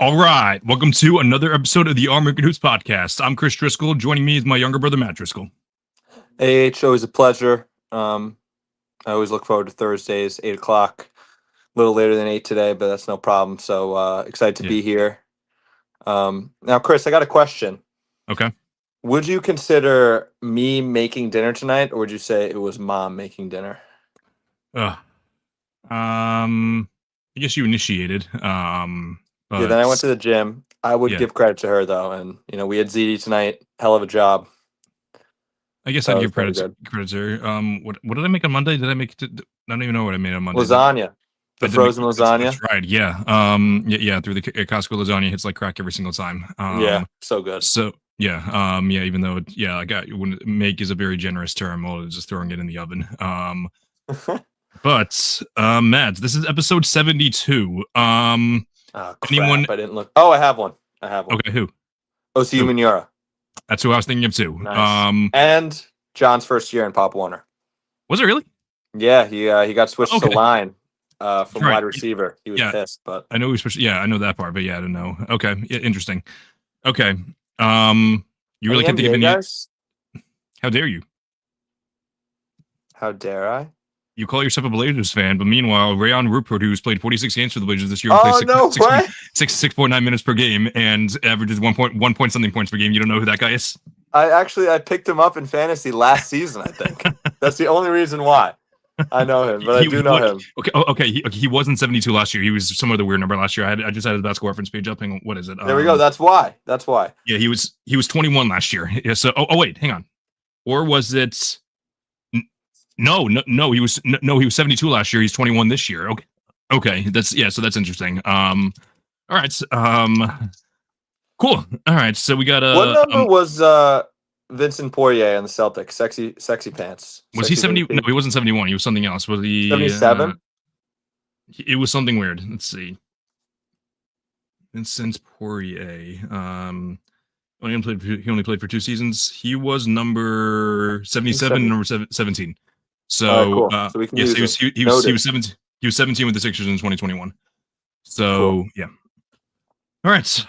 All right, welcome to another episode of the American Hoops Podcast. I'm Chris Driscoll. Joining me is my younger brother, Matt Driscoll. AH, always a pleasure. I always look forward to Thursdays, 8 o'clock. A little later than 8 today, but that's no problem. So excited to be here. Now, Chris, I got a question. Okay. Would you consider me making dinner tonight, or would you say it was Mom making dinner? I guess you initiated. Yeah, then I went to the gym. I would give credit to her, though. And, we had ZD tonight. Hell of a job. I guess I'd give credit to her. What did I make on Monday? I don't even know what I made on Monday. Lasagna. The frozen lasagna. That's right. Yeah. Through the Costco lasagna hits like crack every single time. Yeah, so good. So yeah. Even though make is a very generous term, well, just throwing it in the oven. But Mads, this is episode 72. Oh, crap. I didn't look. Oh, I have one. Okay, who? OCU Minura. That's who I was thinking of too. Nice. And John's first year in Pop Warner. Was it really? Yeah, he got switched to line from wide receiver. He was pissed, but I know he was switched. Yeah, I know that part, but yeah, I don't know. Okay, interesting. Okay, you really can't think of any guys? How dare you? How dare I? You call yourself a Blazers fan, but meanwhile, Rayon Rupert, who's played 46 games for the Blazers this year, plays 6.9 minutes per game and averages 1 point something points per game. You don't know who that guy is? I picked him up in fantasy last season. I think that's the only reason why I know him. But I do know him. Okay. He wasn't 72 last year. He was some other weird number last year. I just had his basketball reference page up. Hang on, what is it? There we go. That's why. Yeah, he was 21 last year. Yeah. So wait, hang on. Or was it? No. He was 72 last year. He's 21 this year. Okay. So that's interesting. All right. Cool. All right. So we got what number was Vincent Poirier on the Celtics? Sexy pants. Was he 70? No, he wasn't 71. He was something else. Was he 77? It was something weird. Let's see. Vincent Poirier. He only played for 2 seasons. He was number 77 and number 17. So, cool. So we can he was 17. He was 17 with the Sixers in 2021. So cool. Yeah. All right.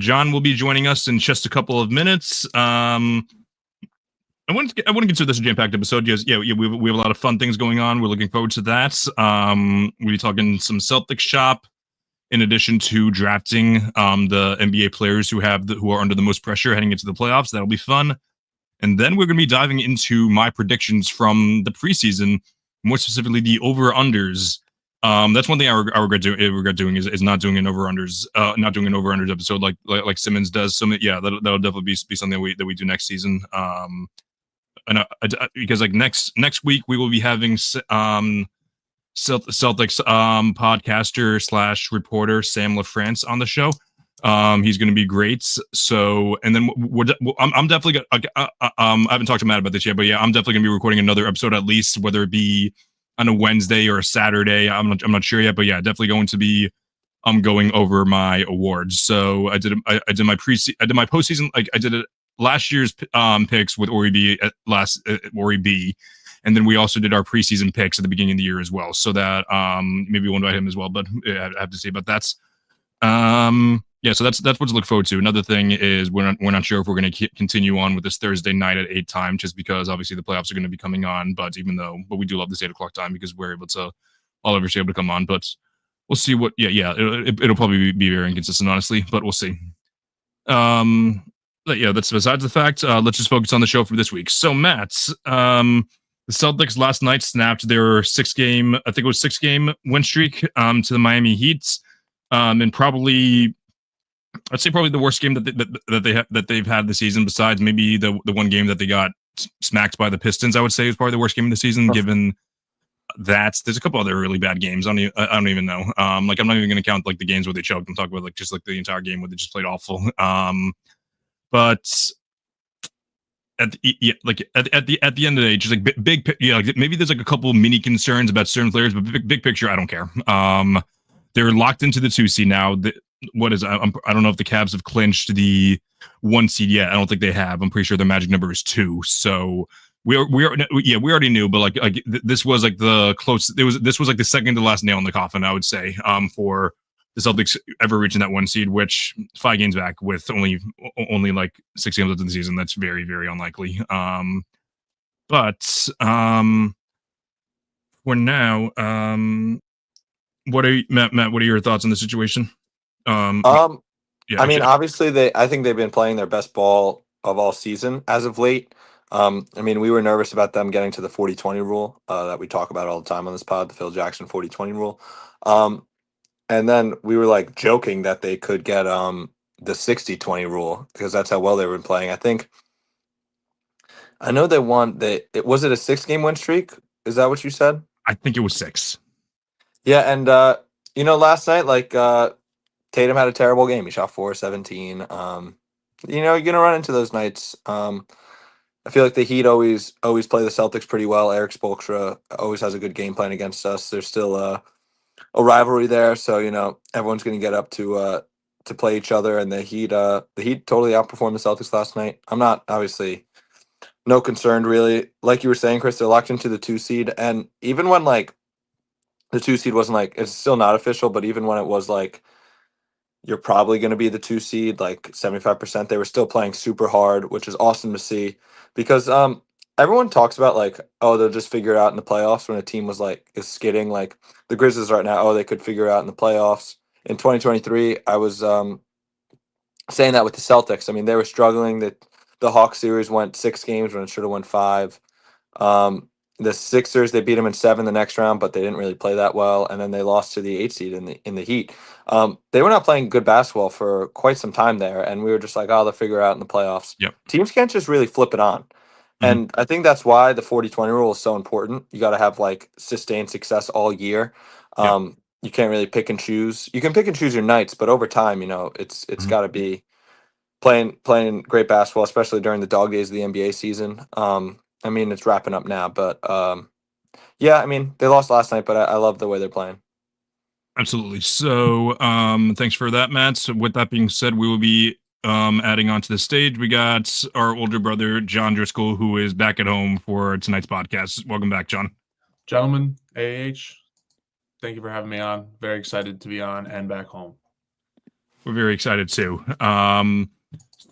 John will be joining us in just a couple of minutes. I want to consider this a jam-packed episode. We have a lot of fun things going on. We're looking forward to that. We'll be talking some Celtics shop, in addition to drafting the NBA players who are under the most pressure heading into the playoffs. That'll be fun. And then we're going to be diving into my predictions from the preseason, more specifically the over-unders. That's one thing I regret doing is not doing an over-unders episode like Simmons does. So yeah, that'll definitely be something that we do next season. Because like next week we will be having Celtics podcaster / reporter Sam LaFrance on the show. He's going to be great. So, and then I'm definitely I haven't talked to Matt about this yet, but yeah, I'm definitely going to be recording another episode at least, whether it be on a Wednesday or a Saturday. I'm not sure yet, but yeah, definitely going to be going over my awards. So I did my postseason, like I did it last year's picks with Ori B Ori B, and then we also did our preseason picks at the beginning of the year as well. So that maybe we'll invite him as well, but I have to see about that. So that's what to look forward to. Another thing is we're not sure if we're going to continue on with this Thursday night at 8 time, just because obviously the playoffs are going to be coming on. But we do love this 8 o'clock time because we're able to all of us able to come on. But we'll see what. It'll probably be very inconsistent, honestly. But we'll see. But yeah, that's besides the fact. Let's just focus on the show for this week. So Matt, the Celtics last night snapped their 6-game win streak to the Miami Heat, and I'd say probably the worst game that they've had this season, besides maybe the one game that they got smacked by the Pistons. I would say is probably the worst game of the season, given that there's a couple other really bad games. I don't even know. I'm not even going to count like the games where they choked. I'm talking about just the entire game where they just played awful. But at the end of the day, just like big, maybe there's like a couple mini concerns about certain players, but big picture, I don't care. They're locked into the 2 seed now. I don't know if the Cavs have clinched the 1 seed yet. I don't think they have. I'm pretty sure their magic number is 2. So we already knew, but this was like the close. This was like the second to last nail in the coffin, I would say, for the Celtics ever reaching that 1 seed, which 5 games back with only like 6 games left in the season. That's very, very unlikely. But for now, what are Matt? What are your thoughts on the situation? Yeah, I mean, obviously I think they've been playing their best ball of all season as of late. I mean, we were nervous about them getting to the 40-20 rule that we talk about all the time on this pod, the Phil Jackson 40-20 rule. And then we were like joking that they could get the 60-20 rule because that's how well they were playing. I know they won. Was it a 6-game win streak? Is that what you said? I think it was 6. Yeah, and last night, like Tatum had a terrible game. He shot 4-17. You're gonna run into those nights. I feel like the Heat always play the Celtics pretty well. Eric Spoelstra always has a good game plan against us. There's still a rivalry there, so everyone's gonna get up to play each other. And the Heat totally outperformed the Celtics last night. I'm not obviously no concern really. Like you were saying, Chris, they're locked into the 2 seed, and even when like the 2 seed wasn't like it's still not official, but even when it was like you're probably going to be the 2 seed, like 75%. They were still playing super hard, which is awesome to see because everyone talks about like, oh, they'll just figure it out in the playoffs when a team is skidding. Like the Grizzlies right now, oh, they could figure it out in the playoffs. In 2023, I was saying that with the Celtics. I mean, they were struggling. The Hawks series went 6 games when it should have went 5. The Sixers, they beat them in 7 the next round, but they didn't really play that well, and then they lost to the 8 seed in the Heat. They were not playing good basketball for quite some time there, and we were just like, oh, they'll figure it out in the playoffs. Yep. Teams can't just really flip it on. And I think that's why the 40-20 rule is so important. You got to have like sustained success all year. You can't really pick and choose. You can pick and choose your nights, but over time, it's got to be playing great basketball, especially during the dog days of the NBA season. I mean, it's wrapping up now, but yeah, I mean, they lost last night, but I love the way they're playing. Absolutely. So, thanks for that, Matt. So, with that being said, we will be adding onto the stage. We got our older brother, John Driscoll, who is back at home for tonight's podcast. Welcome back, John. Gentlemen, thank you for having me on. Very excited to be on and back home. We're very excited too.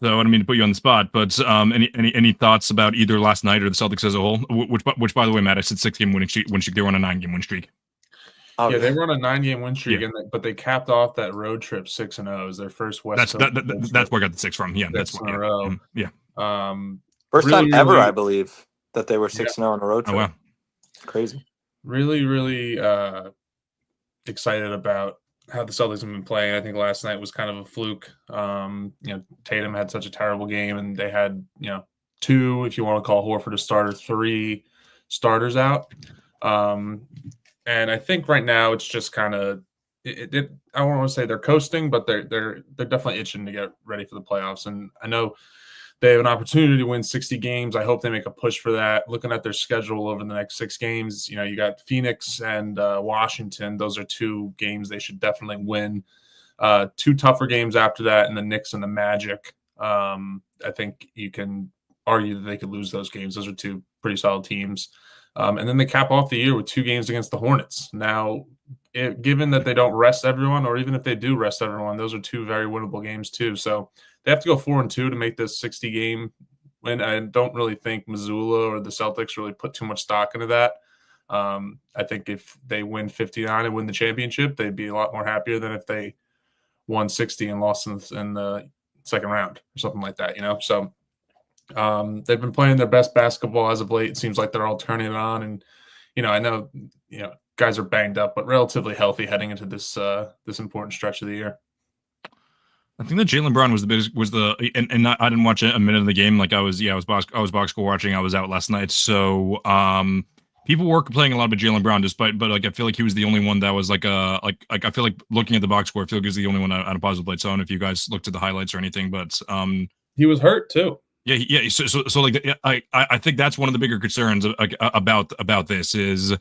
So I don't mean to put you on the spot, but any thoughts about either last night or the Celtics as a whole? Which by the way, Matt, I said 6-game winning streak. They were on a 9-game win streak. Oh, yeah, they were on a 9-game win streak, but they capped off that road trip 6-0. It was their first West Coast. That's where I got the 6 from. Yeah, that's in a row. Yeah. First time ever, I believe, that they were 6-0 on a road trip. Oh, wow. Crazy. Really, really excited about how the Celtics have been playing. I think last night was kind of a fluke. Tatum had such a terrible game, and they had 2, if you want to call Horford a starter, 3 starters out. And I think right now it's just kind of I don't want to say they're coasting, but they're definitely itching to get ready for the playoffs. And I know they have an opportunity to win 60 games. I hope they make a push for that. Looking at their schedule over the next 6 games, you got Phoenix and Washington. Those are 2 games they should definitely win. 2 tougher games after that, and the Knicks and the Magic. I think you can argue that they could lose those games. Those are 2 pretty solid teams. And then they cap off the year with 2 games against the Hornets. Now, given that they don't rest everyone, or even if they do rest everyone, those are 2 very winnable games too. So they have to go 4-2 to make this 60-game win. I don't really think Missoula or the Celtics really put too much stock into that. I think if they win 59 and win the championship, they'd be a lot more happier than if they won 60 and lost in the second round or something like that, So they've been playing their best basketball as of late. It seems like they're all turning it on. And, I know, guys are banged up, but relatively healthy heading into this important stretch of the year. I think that Jaylen Brown was the biggest, and I didn't watch a minute of the game. Like I was box score watching. I was out last night. So, people were complaining a lot about Jaylen Brown but like, I feel like he was the only one that was like I feel like looking at the box score, I feel like he was the only one out of positive plate. So I don't know if you guys looked at the highlights or anything, but, he was hurt too. Yeah. So like, I think that's one of the bigger concerns about this is,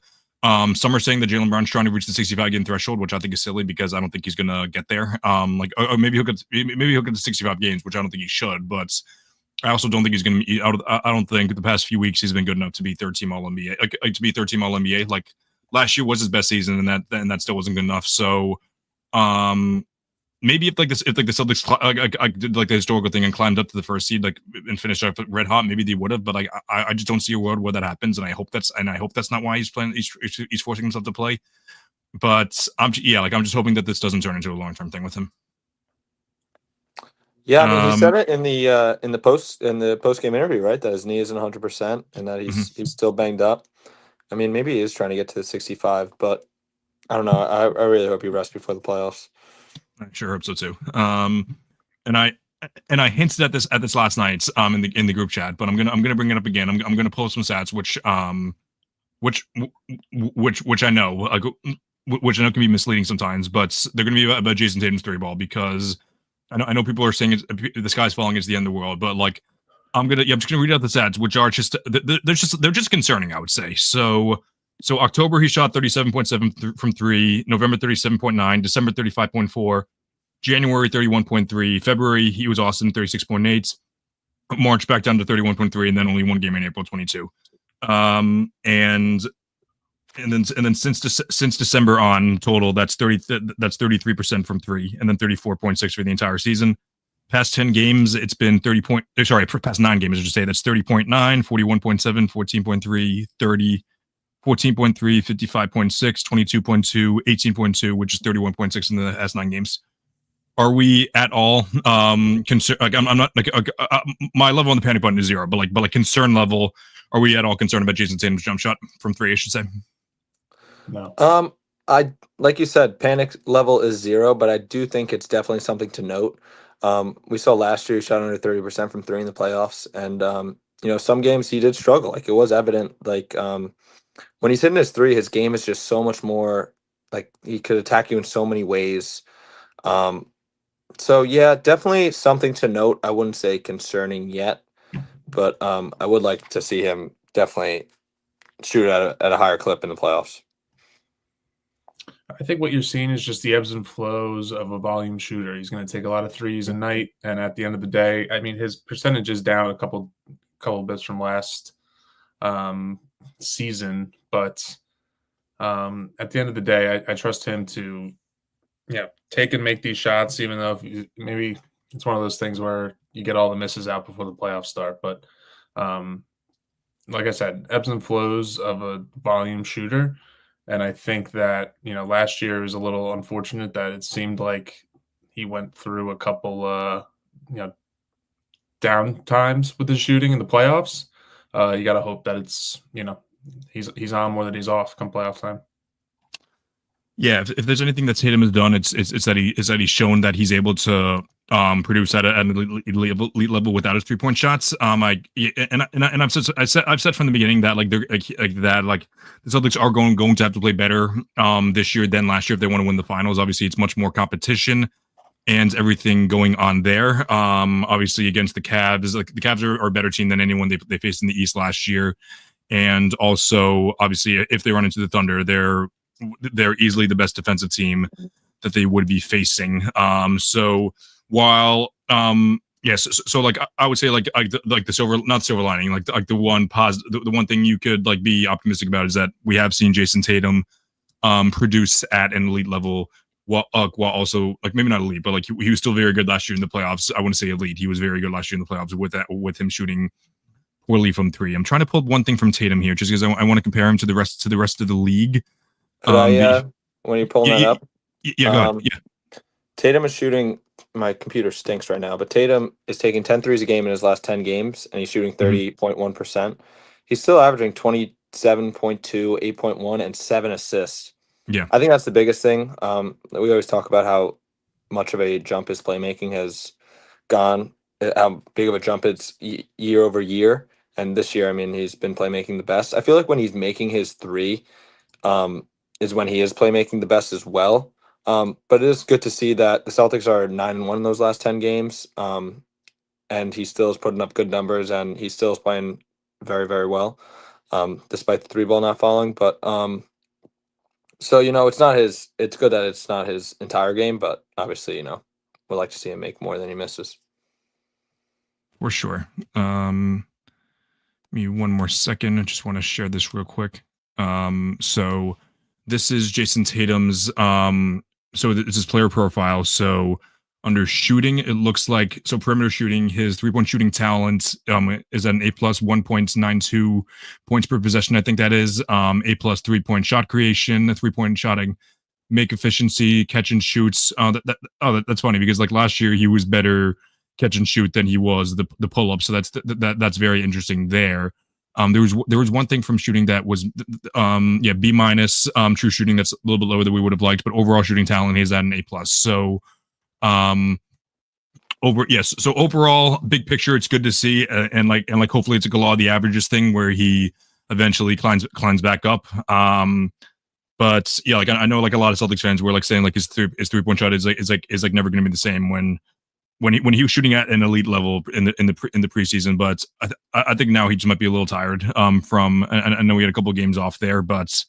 some are saying that Jaylen Brown's trying to reach the 65-game threshold, which I think is silly because I don't think he's gonna get there. Maybe he'll get to 65 games, which I don't think he should, but I also don't think he's gonna be out. I don't think the past few weeks he's been good enough to be third team All NBA. To be third team All NBA. Like last year was his best season, and that still wasn't good enough. So maybe if the Celtics did like the historical thing and climbed up to the first seed and finished up red hot, maybe they would have. But I just don't see a world where that happens, and I hope that's not why he's playing. He's forcing himself to play. But I'm just hoping that this doesn't turn into a long term thing with him. Yeah, I mean, he said it in the post game interview, right? That his knee isn't 100% and that he's still banged up. I mean, maybe he is trying to get to the 65, but I don't know. I really hope he rests before the playoffs. I sure hope so too. And I hinted at this last night in the group chat, but I'm gonna bring it up again. I'm gonna pull some stats which I know can be misleading sometimes, but they're gonna be about Jason Tatum's three ball, because I know people are saying the sky's falling, it's the end of the world, but like I'm just gonna read out the stats, which are they're just concerning, I would say. So October he shot 37.7 from three, November 37.9, December 35.4, January 31.3, February he was awesome 36.8, March back down to 31.3, and then only one game in April 22. And then since December on total, that's 33% from three, and then 34.6 for the entire season. Past 10 games, it's been past 9 games, I should say, that's 30.9, 41.7, 14.3, 30, 14.3, 55.6, 22.2, 18.2, which is 31.6 in the last 9 games. Are we at all concerned? Like, I'm not like my level on the panic button is 0, but like concern level, are we at all concerned about Jason Tatum's jump shot from 3? I should say. No. I like you said, panic level is 0, but I do think it's definitely something to note. We saw last year he shot under 30% from 3 in the playoffs, and some games he did struggle. Like, it was evident. Like, when he's hitting his 3, his game is just so much more. Like, he could attack you in so many ways. So yeah, definitely something to note. I wouldn't say concerning yet, but I would like to see him definitely shoot at a higher clip in the playoffs. I think what you're seeing is just the ebbs and flows of a volume shooter. He's going to take a lot of threes a night, and at the end of the day, I mean, his percentage is down a couple bits from last season, but at the end of the day, I trust him to take and make these shots, even though maybe it's one of those things where you get all the misses out before the playoffs start. But like I said, ebbs and flows of a volume shooter. And I think that, last year was a little unfortunate that it seemed like he went through a couple, down times with his shooting in the playoffs. You got to hope that it's, he's on more than he's off come playoff time. Yeah, if there's anything that Tatum has done, it's that he's shown that he's able to produce at an elite level without his 3-point shots. I've said from the beginning that the Celtics are going to have to play better this year than last year if they want to win the finals. Obviously, it's much more competition and everything going on there. Obviously, against the Cavs, the Cavs are a better team than anyone they faced in the East last year, and also obviously if they run into the Thunder, they're easily the best defensive team that they would be facing. So while yes, so like I would say like the not silver lining, like the one positive, the one thing you could like be optimistic about is that we have seen Jason Tatum produce at an elite level, while also like maybe not elite, but like he was still very good last year in the playoffs. I wouldn't say elite. He was very good last year in the playoffs with him shooting poorly from 3. I'm trying to pull one thing from Tatum here, just because I want to compare him to the rest of the league. When you're pulling that up, go ahead. Yeah. Tatum is shooting. My computer stinks right now, but Tatum is taking 10 threes a game in his last 10 games, and he's shooting 30.1%. He's still averaging 27.2, 8.1, and 7 assists. Yeah, I think that's the biggest thing. We always talk about how much of a jump his playmaking has gone, how big of a jump it's year over year. And this year, I mean, he's been playmaking the best. I feel like when he's making his 3, is when he is playmaking the best as well. But it is good to see that the Celtics are 9-1 in those last 10 games. And he still is putting up good numbers, and he still is playing very, very well, despite the 3 ball not falling. But so it's good that it's not his entire game, but obviously, we'd like to see him make more than he misses. For sure. Give me one more second. I just want to share this real quick. So this is Jason Tatum's it's his player profile. So under shooting, it looks like perimeter shooting, his 3-point shooting talent is at an A plus 1.92 points per possession. I think that is A plus 3-point shot creation, 3-point shotting, make efficiency, catch and shoots. That's funny because like last year he was better catch and shoot than he was the pull up. So that's very interesting there. There was one thing from shooting that was B minus true shooting, that's a little bit lower than we would have liked, but overall shooting talent he's at an A plus. So so overall big picture it's good to see, and hopefully it's a law of the averages thing where he eventually climbs back up. But yeah, like I know like a lot of Celtics fans were like saying like his 3-point shot is never going to be the same when he was shooting at an elite level in the preseason. But I think now he just might be a little tired from. I know we had a couple of games off there, but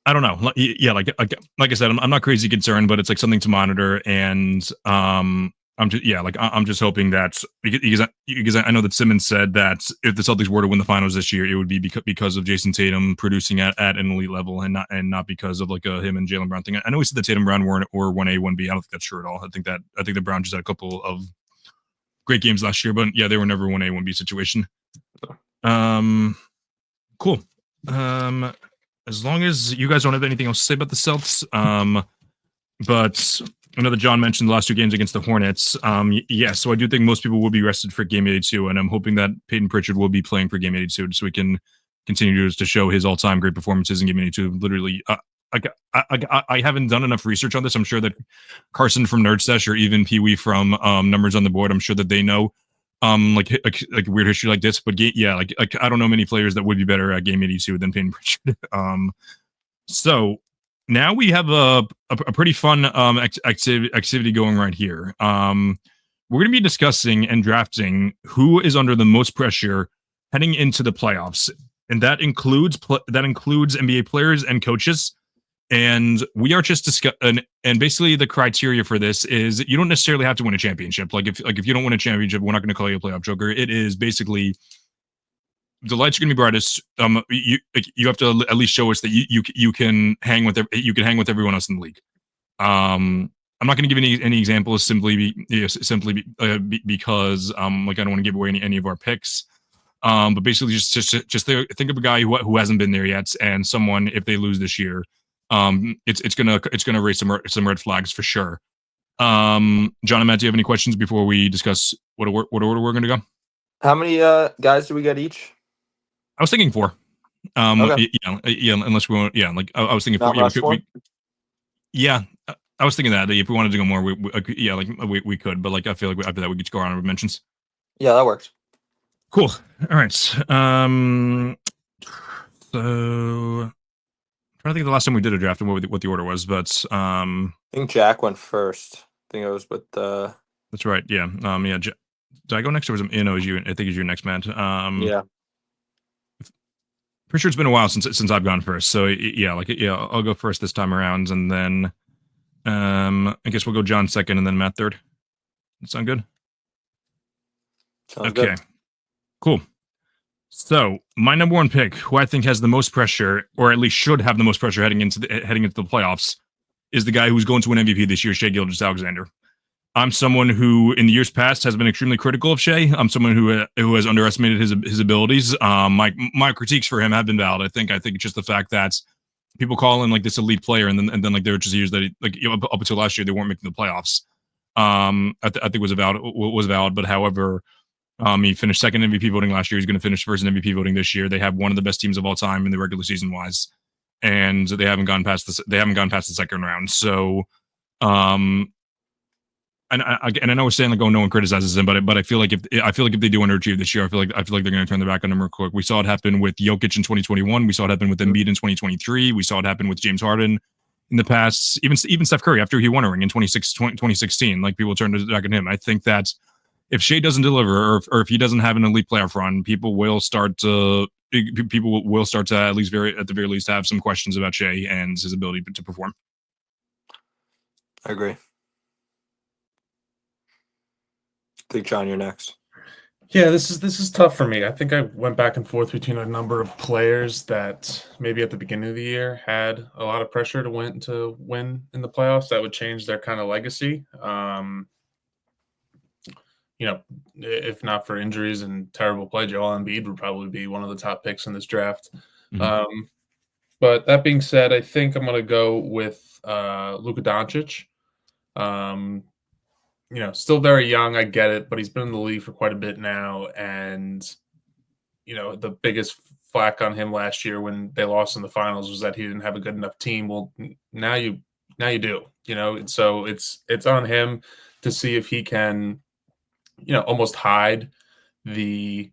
I don't know. Yeah, like I said, I'm not crazy concerned, but it's like something to monitor. And I'm just hoping that because I know that Simmons said that if the Celtics were to win the finals this year, it would be because of Jason Tatum producing at an elite level and not because of like him and Jaylen Brown thing. I know we said that Tatum Brown were 1A, 1B. I don't think that's true at all. I think that Brown just had a couple of great games last year, but yeah, they were never 1A, 1B situation. Cool. As long as you guys don't have anything else to say about the Celtics, but I know that John mentioned the last 2 games against the Hornets. So I do think most people will be rested for Game 82, and I'm hoping that Peyton Pritchard will be playing for Game 82 so we can continue to show his all-time great performances in Game 82. Literally, I haven't done enough research on this. I'm sure that Carson from Nerd Sesh or even Pee Wee from Numbers on the Board, I'm sure that they know like weird history like this. But I don't know many players that would be better at Game 82 than Peyton Pritchard. So now we have a pretty fun activity going right here. We're going to be discussing and drafting who is under the most pressure heading into the playoffs, and that includes NBA players and coaches. And we are just discussing, and basically the criteria for this is you don't necessarily have to win a championship. Like if you don't win a championship, we're not going to call you a playoff joker. It is basically the lights are going to be brightest. You have to at least show us that you can hang with everyone else in the league. I'm not going to give any examples simply because I don't want to give away any of our picks. But basically just think of a guy who hasn't been there yet, and someone, if they lose this year, it's gonna raise some red flags for sure. John and Matt, do you have any questions before we discuss what order we're going to go? How many guys do we get each? I was thinking 4. Okay. Unless we want, I was thinking 4. I was thinking that if we wanted to go more, we could, but like I feel like after that we could go on with mentions. Yeah, that works. Cool. All right. So I'm trying to think of the last time we did a draft and what the order was, but I think Jack went first. I think it was with that's right. Yeah. Did I go next or was it no? You? I think it's your next, man. Yeah. Pretty sure it's been a while since I've gone first. So I'll go first this time around, and then I guess we'll go John second, and then Matt third. That sound good? Sounds good. Cool. So my number 1 pick, who I think has the most pressure, or at least should have the most pressure heading into the playoffs, is the guy who's going to win MVP this year, Shai Gilgeous-Alexander. I'm someone who, in the years past, has been extremely critical of Shai. I'm someone who has underestimated his abilities. My critiques for him have been valid. I think it's just the fact that people call him like this elite player, and then like there were just years that up until last year they weren't making the playoffs. I think was valid, but however. He finished second MVP voting last year. He's going to finish first in MVP voting this year. They have one of the best teams of all time in the regular season wise, and they haven't gone past the second round. So, and I know we're saying like, oh, no one criticizes him, but I feel like if they do underachieve this year, I feel like they're going to turn their back on him real quick. We saw it happen with Jokic in 2021. We saw it happen with Embiid in 2023. We saw it happen with James Harden in the past. Even Steph Curry after he won a ring in 2016. Like people turned their back on him. I think that if Shai doesn't deliver, or if he doesn't have an elite playoff run, people will start to at the very least have some questions about Shai and his ability to perform. I agree. I think John, you're next. Yeah, this is tough for me. I think I went back and forth between a number of players that maybe at the beginning of the year had a lot of pressure to win in the playoffs that would change their kind of legacy. If not for injuries and terrible play, Joel Embiid would probably be one of the top picks in this draft. Mhm. But that being said, I think I'm going to go with Luka Doncic. Um, still very young, I get it, but he's been in the league for quite a bit now. And, the biggest flack on him last year when they lost in the finals was that he didn't have a good enough team. Well, now you do, and so it's on him to see if he can, almost hide the,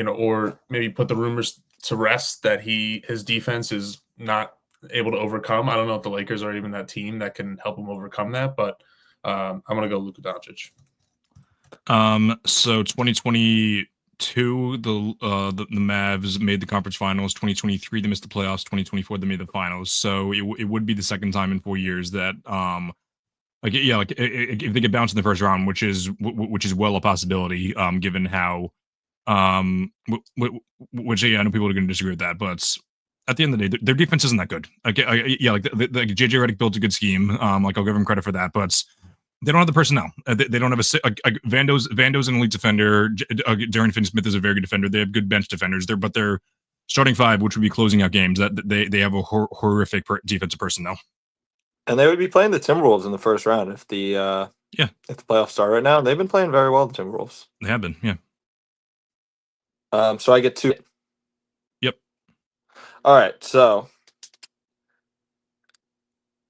or maybe put the rumors to rest that his defense is not able to overcome. I don't know if the Lakers are even that team that can help him overcome that, but I'm going to go Luka Doncic. So 2022, the Mavs made the conference finals. 2023, they missed the playoffs. 2024, they made the finals. So it would be the second time in 4 years that if they get bounced in the first round, which is well a possibility, given how which I know people are going to disagree with that, but at the end of the day, their defense isn't that good. Like JJ Redick built a good scheme. Like I'll give him credit for that, but they don't have the personnel. They don't have Vando's an elite defender. Darian Finney-Smith is a very good defender. They have good bench defenders there, but their starting five, which would be closing out games, that they have a horrific defensive personnel. And they would be playing the Timberwolves in the first round if the playoffs start right now. They've been playing very well, the Timberwolves. They have been, yeah. So I get 2. Yep. All right, so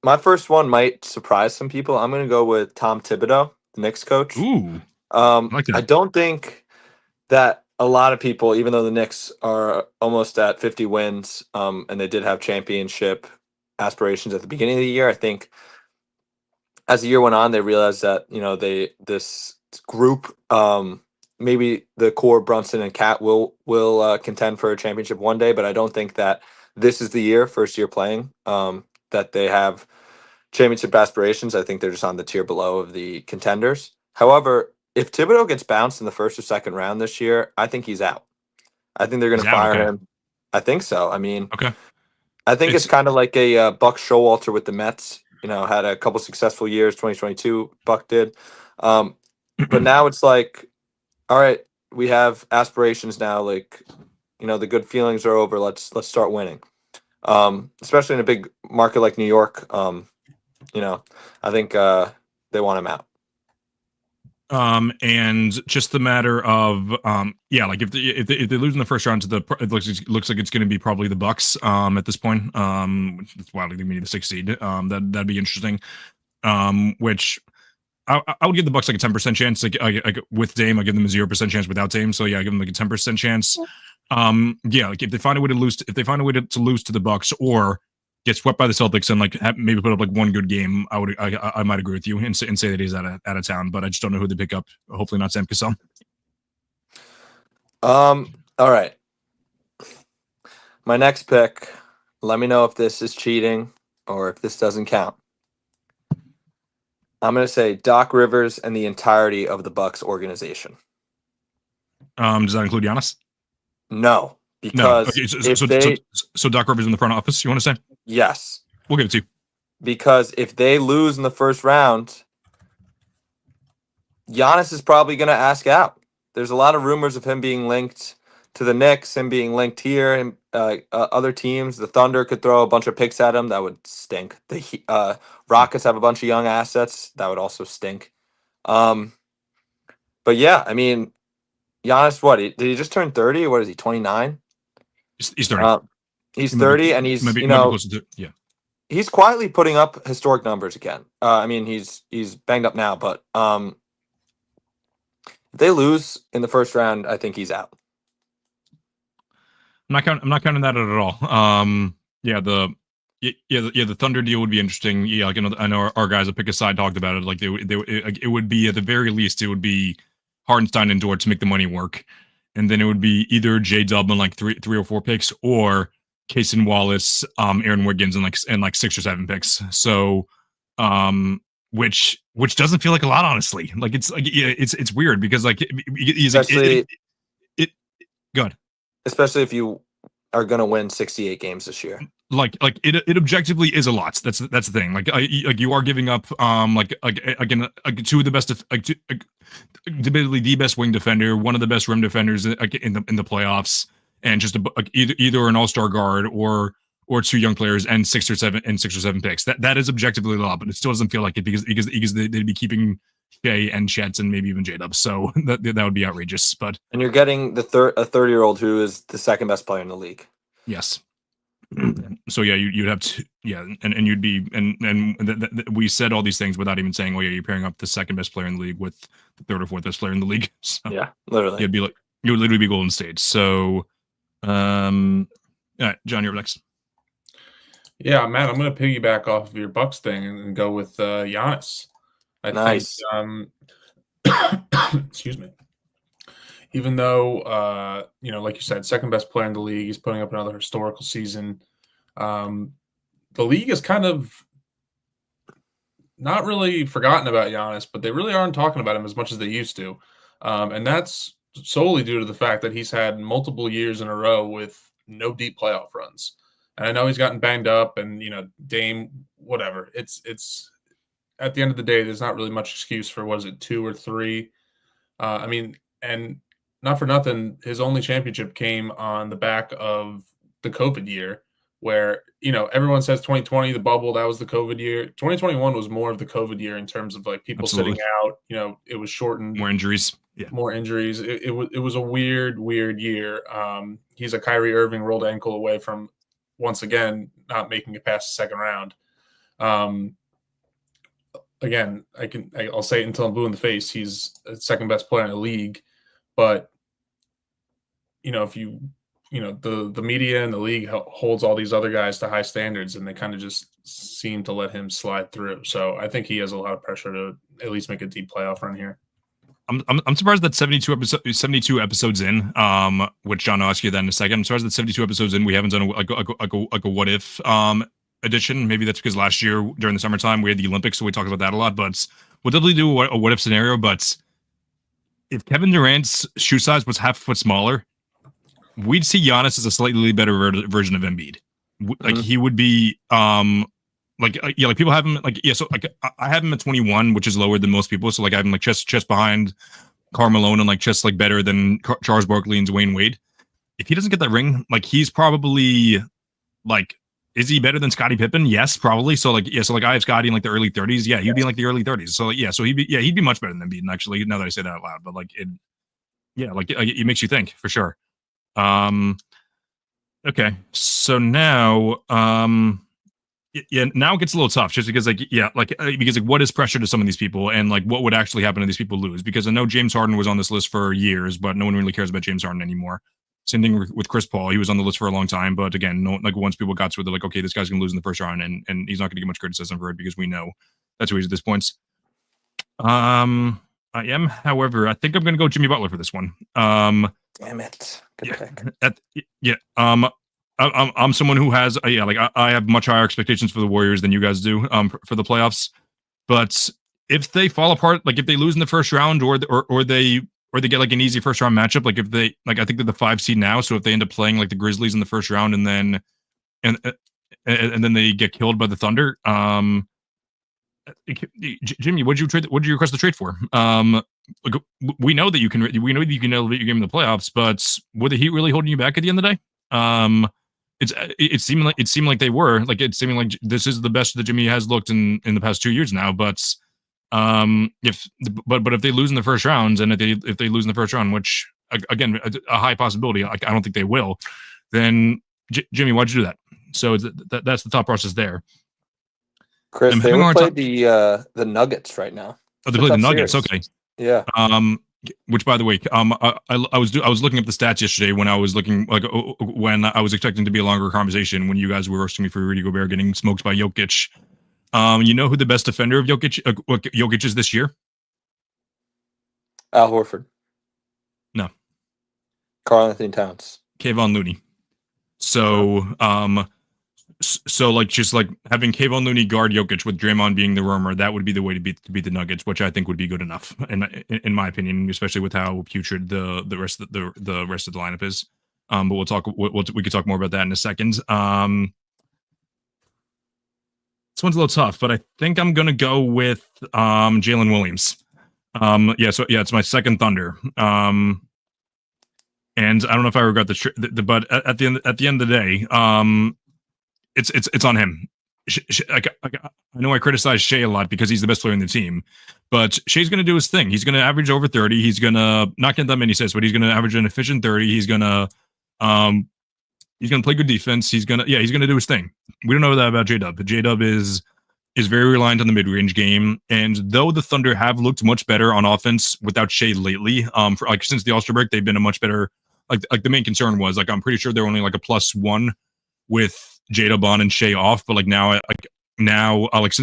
my first one might surprise some people. I'm going to go with Tom Thibodeau, the Knicks coach. Ooh, I like that. I don't think that a lot of people, even though the Knicks are almost at 50 wins, and they did have championship aspirations at the beginning of the year, I think as the year went on, they realized that this group, maybe the core Brunson and Cat will contend for a championship one day, but I don't think that this is the year, first year playing, that they have championship aspirations. I think they're just on the tier below of the contenders. However, if Thibodeau gets bounced in the first or second round this year, I think he's out. I think they're going to fire him. I think so. I mean, okay. I think it's kind of like a Buck Showalter with the Mets. Had a couple successful years. 2022, Buck did. But now it's like, all right, we have aspirations now. Like, the good feelings are over. Let's start winning. Especially in a big market like New York. I think they want him out. And just the matter of like if they lose in the first round it looks like it's going to be probably the Bucks at this point. That's why they need the 6th seed. That'd be interesting. Which I would give the Bucks like a 10% chance. Like with Dame, I give them a 0% chance without Dame. So yeah, I give them like a 10% chance. Like if they find a way to lose, to lose to the Bucks or get swept by the Celtics and like maybe put up like one good game, I might agree with you and say that he's out of town, but I just don't know who they pick up. Hopefully not Sam Cassell. All right. My next pick. Let me know if this is cheating or if this doesn't count. I'm going to say Doc Rivers and the entirety of the Bucks organization. Does that include Giannis? No, because so Doc Rivers in the front office, you want to say? Yes. We'll give it to you. Because if they lose in the first round, Giannis is probably going to ask out. There's a lot of rumors of him being linked to the Knicks, him being linked here, and other teams. The Thunder could throw a bunch of picks at him. That would stink. The Rockets have a bunch of young assets. That would also stink. But yeah, I mean, Giannis, did he just turn 30? What is he, 29? He's 30. He's 30, and he's maybe closer to, yeah. He's quietly putting up historic numbers again. I mean, he's banged up now, but if they lose in the first round, I think he's out. I'm not counting that at all. The Thunder deal would be interesting. Yeah, like I know our guys at Pick a Side talked about it. Like it would be at the very least, it would be Hardenstein and Dort to make the money work, and then it would be either J Dub and like three or 4 picks, or Cason Wallace, Aaron Wiggins, and like 6 or 7 picks. So, which doesn't feel like a lot, honestly. Like it's weird because like he's especially like it good. Especially if you are going to win 68 games this year. Like it objectively is a lot. That's the thing. Like you are giving up again two of the best debatably the best wing defender, one of the best rim defenders in the playoffs, and just either an all-star guard or two young players and six or seven picks. That is objectively a lot, but it still doesn't feel like it because they'd be keeping Shea and Chet and maybe even J-Dub. So that would be outrageous. But and you're getting a 30-year-old who is the second best player in the league. Yes. So yeah, you'd have to and you'd be we said all these things without even saying, oh yeah, you're pairing up the second best player in the league with the third or fourth best player in the league. So yeah, literally, it'd be like you would literally be Golden State. So, all right, John, you're up next. Yeah, Matt, I'm going to piggyback off of your Bucks thing and go with Giannis. I think, excuse me. Even though, like you said, second best player in the league, he's putting up another historical season. The league is kind of not really forgotten about Giannis, but they really aren't talking about him as much as they used to. And that's solely due to the fact that he's had multiple years in a row with no deep playoff runs. And I know he's gotten banged up and, Dame, whatever. It's at the end of the day, there's not really much excuse for, was it 2 or 3? And not for nothing, his only championship came on the back of the COVID year where, everyone says 2020, the bubble, that was the COVID year. 2021 was more of the COVID year in terms of like people Absolutely. sitting out, it was shortened. More injuries. Yeah. More injuries. It was a weird year. He's a Kyrie Irving rolled ankle away from, once again, not making it past the second round. Again, I'll say it until I'm blue in the face. He's the second best player in the league. But, if the media and the league holds all these other guys to high standards and they kind of just seem to let him slide through. So I think he has a lot of pressure to at least make a deep playoff run here. I'm surprised that 72 episodes in, which John will ask you that in a second. I'm surprised that 72 episodes in, we haven't done a what if edition. Maybe that's because last year during the summertime we had the Olympics, so we talked about that a lot. But we'll definitely do a what if scenario. But if Kevin Durant's shoe size was half a foot smaller, we'd see Giannis as a slightly better version of Embiid. Like he would be like people have him so I have him at 21, which is lower than most people. So like I have him like just behind Karl Malone and like just like better than Charles Barkley and Dwayne Wade. If he doesn't get that ring, like he's probably like, is he better than Scottie Pippen? Yes, probably. So like I have Scottie in like the early 30s. Yeah, he'd be in like the early 30s. So so he'd be much better than Embiid. And actually, now that I say that out loud, but like it makes you think for sure. Okay, so now now it gets a little tough just because because what is pressure to some of these people and like what would actually happen if these people lose? Because I know James Harden was on this list for years, but no one really cares about James Harden anymore. Same thing with Chris Paul. He was on the list for a long time, but again, once people got to it, they're like, okay, this guy's gonna lose in the first round, and he's not gonna get much criticism for it because we know that's who he is at this point. I am, however, I think I'm gonna go Jimmy Butler for this one. Damn it. Good pick. I'm someone who has I have much higher expectations for the Warriors than you guys do for the playoffs. But if they fall apart, like if they lose in the first round or they get like an easy first round matchup, like if they I think they're the 5 seed now, so if they end up playing like the Grizzlies in the first round and then then they get killed by the Thunder, Jimmy, what did you request the trade for? We know that you can elevate your game in the playoffs, but were the Heat really holding you back at the end of the day? It seemed like they were. Like it seemed like this is the best that Jimmy has looked in the past 2 years now. But if they lose in the first round, and if they lose in the first round, which again a high possibility, I don't think they will, then Jimmy, why'd you do that? So that's the thought process there. Chris, they would play the Nuggets right now. Oh, they play the Nuggets. Series. Okay. Yeah. Which, by the way, I was looking up the stats yesterday when I was looking when I was expecting to be a longer conversation when you guys were roasting me for Rudy Gobert getting smoked by Jokic. You know who the best defender of Jokic is this year? Al Horford. No. Karl Anthony Towns. Kayvon Looney. So So like just like having Kevon Looney guard Jokic with Draymond being the roamer, that would be the way to beat the Nuggets, which I think would be good enough, in my opinion, especially with how putrid the rest of the rest of the lineup is. But we could talk more about that in a second. This one's a little tough, but I think I'm gonna go with Jalen Williams. It's my second Thunder. And I don't know if I regret but at the end of the day, it's on him. I know I criticize Shea a lot because he's the best player in the team, but Shea's going to do his thing. He's going to average over 30. He's going to not get that many assists, but he's going to average an efficient 30. He's going to play good defense. He's going to do his thing. We don't know that about J-Dub. J-Dub is very reliant on the mid-range game, and though the Thunder have looked much better on offense without Shea lately, since the All-Star break, they've been a much better. Like the main concern was I'm pretty sure they're only like a +1 with J-Dub on and Shea off, but since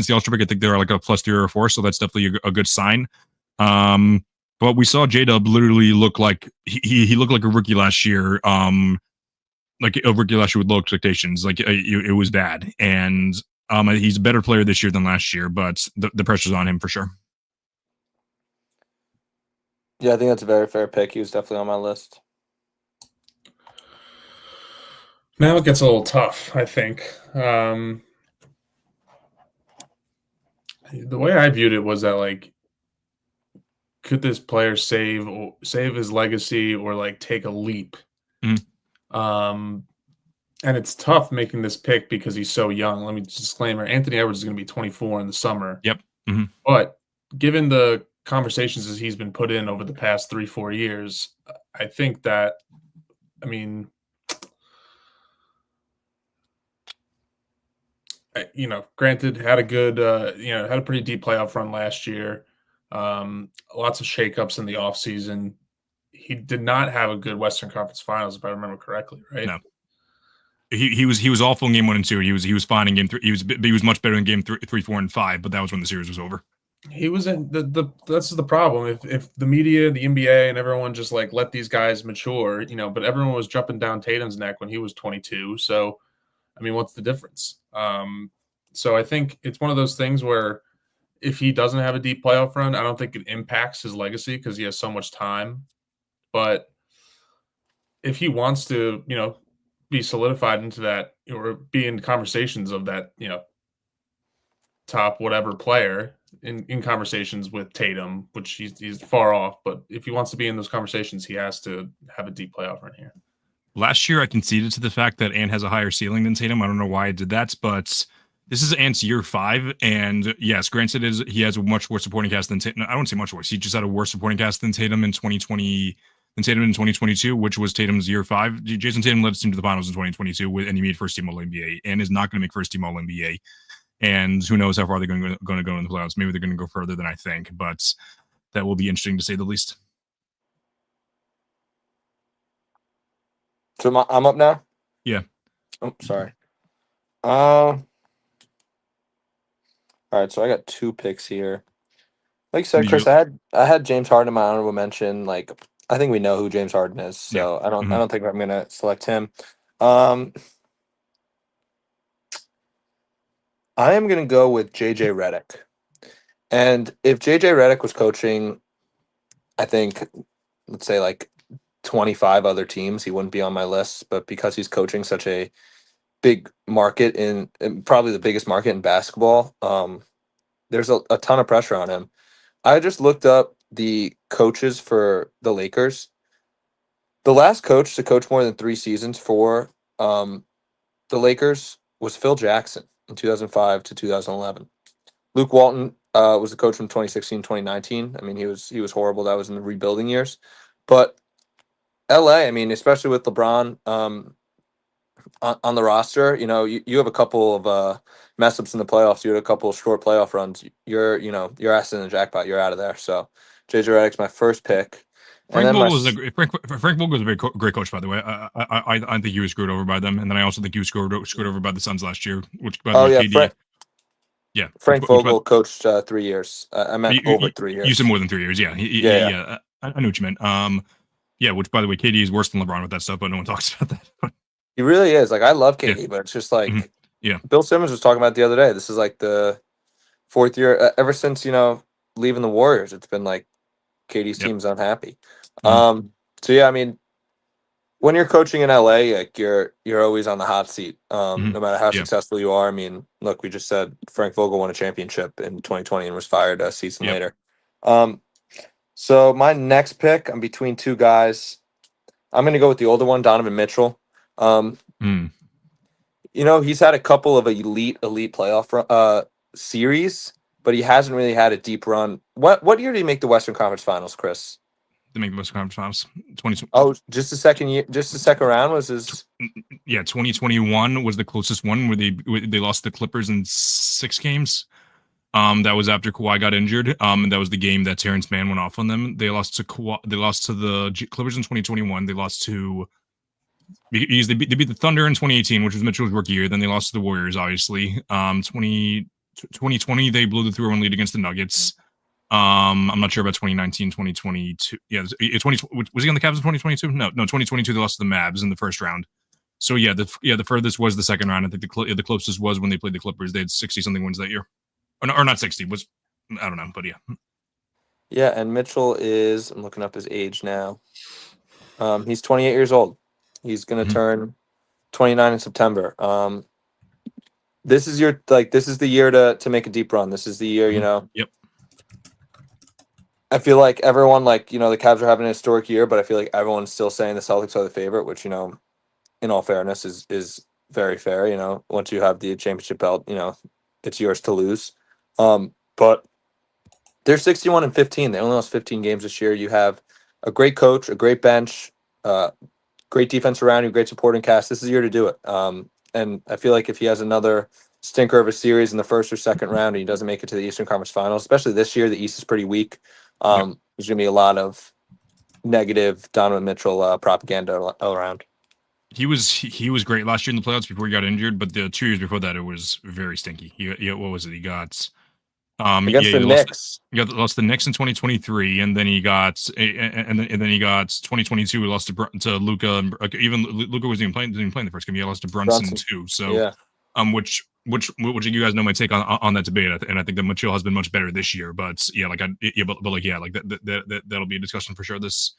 the All-Star break, I think they're like a +3 or 4, so that's definitely a good sign. But we saw J-Dub literally look like he looked like a rookie last year. Like a rookie last year with low expectations. Like it was bad, and he's a better player this year than last year, but the pressure's on him for sure. Yeah, I think that's a very fair pick. He was definitely on my list. Now it gets a little tough, I think. The way I viewed it was that, like, could this player save his legacy or like take a leap? And it's tough making this pick because he's so young. Let me disclaimer: Anthony Edwards is going to be 24 in the summer. Yep. But given the conversations that he's been put in over the past 3-4 years, I think that, granted, had a good, had a pretty deep playoff run last year. Lots of shakeups in the offseason. He did not have a good Western Conference Finals, if I remember correctly, right? No. He was awful in game 1 and 2. He was fine in game 3. He was much better in game 3, 4, and 5, but that was when the series was over. He was in that's the problem. If the media, the NBA, and everyone just like let these guys mature, but everyone was jumping down Tatum's neck when he was 22. So, what's the difference? So I think it's one of those things where if he doesn't have a deep playoff run, I don't think it impacts his legacy because he has so much time. But if he wants to, be solidified into that or be in conversations of that, top whatever player in conversations with Tatum, which he's far off. But if he wants to be in those conversations, he has to have a deep playoff run here. Last year, I conceded to the fact that Ant has a higher ceiling than Tatum. I don't know why I did that, but this is Ant's year 5, and yes, granted, he has a much worse supporting cast than Tatum. I don't say much worse. He just had a worse supporting cast than Tatum in 2022, which was Tatum's year 5. Jason Tatum led his team to the finals in 2022, and he made first team All NBA, and is not going to make first team All NBA. And who knows how far they're going to go in the playoffs? Maybe they're going to go further than I think, but that will be interesting to say the least. So I'm up now? Yeah. Oh, sorry. All right, so I got 2 picks here. Like you said, Chris, I had James Harden in my honorable mention. Like, I think we know who James Harden is, so yeah. I don't think I'm gonna select him. I am gonna go with JJ Redick. And if JJ Redick was coaching, I think, let's say like 25 other teams, he wouldn't be on my list. But because he's coaching such a big market in probably the biggest market in basketball, there's a ton of pressure on him. I just looked up the coaches for the Lakers. The last coach to coach more than 3 seasons for the Lakers was Phil Jackson in 2005 to 2011. Luke Walton was the coach from 2016-2019. He was horrible. That was in the rebuilding years. But LA, especially with LeBron on the roster, you have a couple of mess ups in the playoffs. You had a couple of short playoff runs. You're ass in the jackpot. You're out of there. So JJ Redick's my first pick. Frank Vogel was a great coach, by the way. I think he was screwed over by them, and then I also think he was screwed over by the Suns last year. Which, by the way, KD, Frank Vogel coached 3 years. I meant over 3 years. You said more than 3 years. Yeah. I know what you meant. Which, by the way, KD is worse than LeBron with that stuff, but no one talks about that. He really is. Like, I love KD, but it's just like Yeah. Bill Simmons was talking about it the other day. This is like the fourth year ever since leaving the Warriors. It's been like KD's Yep. team's unhappy. Mhm. So yeah, I mean, when you're coaching in LA, like you're always on the hot seat. Mhm. No matter how Yeah. successful you are. I mean, look, we just said Frank Vogel won a championship in 2020 and was fired a season Yep. later. So my next pick, I'm between two guys. I'm going to go with the older one, Donovan Mitchell. Mm. He's had a couple of elite playoff series, but he hasn't really had a deep run. What year did he make the Western Conference Finals, Chris? To make the Western Conference Finals. 20. Oh, just the second year, just the second round was his. Yeah, 2021 was the closest one where they lost the Clippers in 6 games. That was after Kawhi got injured. And that was the game that Terrence Mann went off on them. They lost to the Clippers in 2021. They lost to because they beat the Thunder in 2018, which was Mitchell's rookie year. Then they lost to the Warriors, obviously. 2020 they blew the 3-1 lead against the Nuggets. I'm not sure about 2019, 2022. Yeah, 20 was he on the Cavs in 2022? No, 2022 they lost to the Mavs in the first round. So yeah, the furthest was the second round. I think the closest was when they played the Clippers. They had 60 something wins that year, or not 60 was, I don't know, but yeah. Yeah, and Mitchell I'm looking up his age now. He's 28 years old. He's gonna turn 29 in September. This is the year to make a deep run. This is the year, Yep. I feel like everyone, the Cavs are having a historic year, but I feel like everyone's still saying the Celtics are the favorite, which, in all fairness is very fair. Once you have the championship belt, it's yours to lose. But they're 61-15. They only lost 15 games this year. You have a great coach, a great bench, great defense around you, great supporting cast. This is the year to do it. And I feel like if he has another stinker of a series in the first or second round and he doesn't make it to the Eastern Conference Finals, especially this year, the East is pretty weak. Yep. There's going to be a lot of negative Donovan Mitchell propaganda all around. He was great last year in the playoffs before he got injured, but the 2 years before that it was very stinky. What was it? He got Against the Knicks. He lost the Knicks in 2023, and then he got 2022. He lost to Luka, and even Luka wasn't even playing the first game. He lost to Brunson too. So yeah. Which you guys know my take on that debate, and I think that Mitchell has been much better this year. But yeah, that'll be a discussion for sure this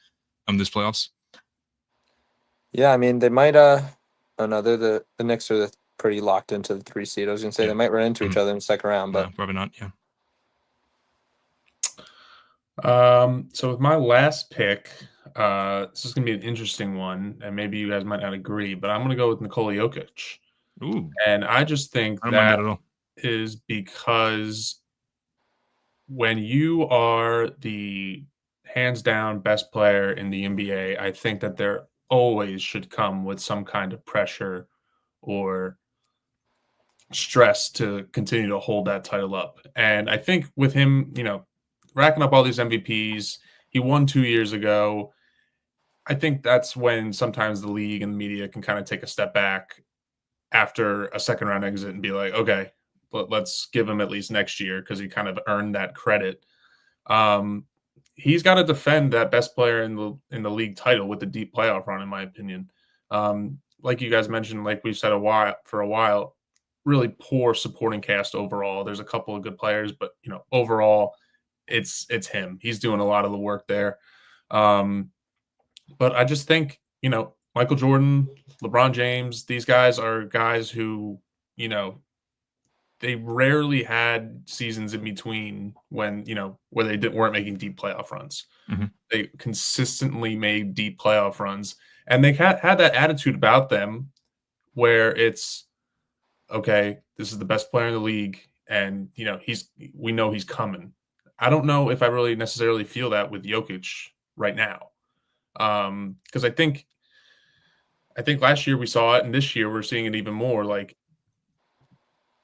playoffs. Yeah, I mean they might the Knicks are pretty locked into the 3 seed. I was gonna say they might run into each other in the second round, but probably not. Yeah. So with my last pick, this is gonna be an interesting one, and maybe you guys might not agree, but I'm gonna go with Nikola Jokic. Ooh. And I just think I don't mind that that at all. is because when you are the hands down best player in the NBA, I think that there always should come with some kind of pressure or stress to continue to hold that title up. And I think with him, racking up all these MVPs, he won 2 years ago. I think that's when sometimes the league and the media can kind of take a step back after a second round exit and be like, okay, let's give him at least next year because he kind of earned that credit. He's got to defend that best player in the league title with a deep playoff run, in my opinion. Like you guys mentioned, like we've said for a while, really poor supporting cast overall. There's a couple of good players, but overall, it's him. He's doing a lot of the work there. But I just think Michael Jordan, LeBron James, these guys are guys who they rarely had seasons in between when where they weren't making deep playoff runs. Mm-hmm. They consistently made deep playoff runs, and they had that attitude about them where it's okay, this is the best player in the league, and we know he's coming. I don't know if I really necessarily feel that with Jokic right now, because I think last year we saw it, and this year we're seeing it even more. Like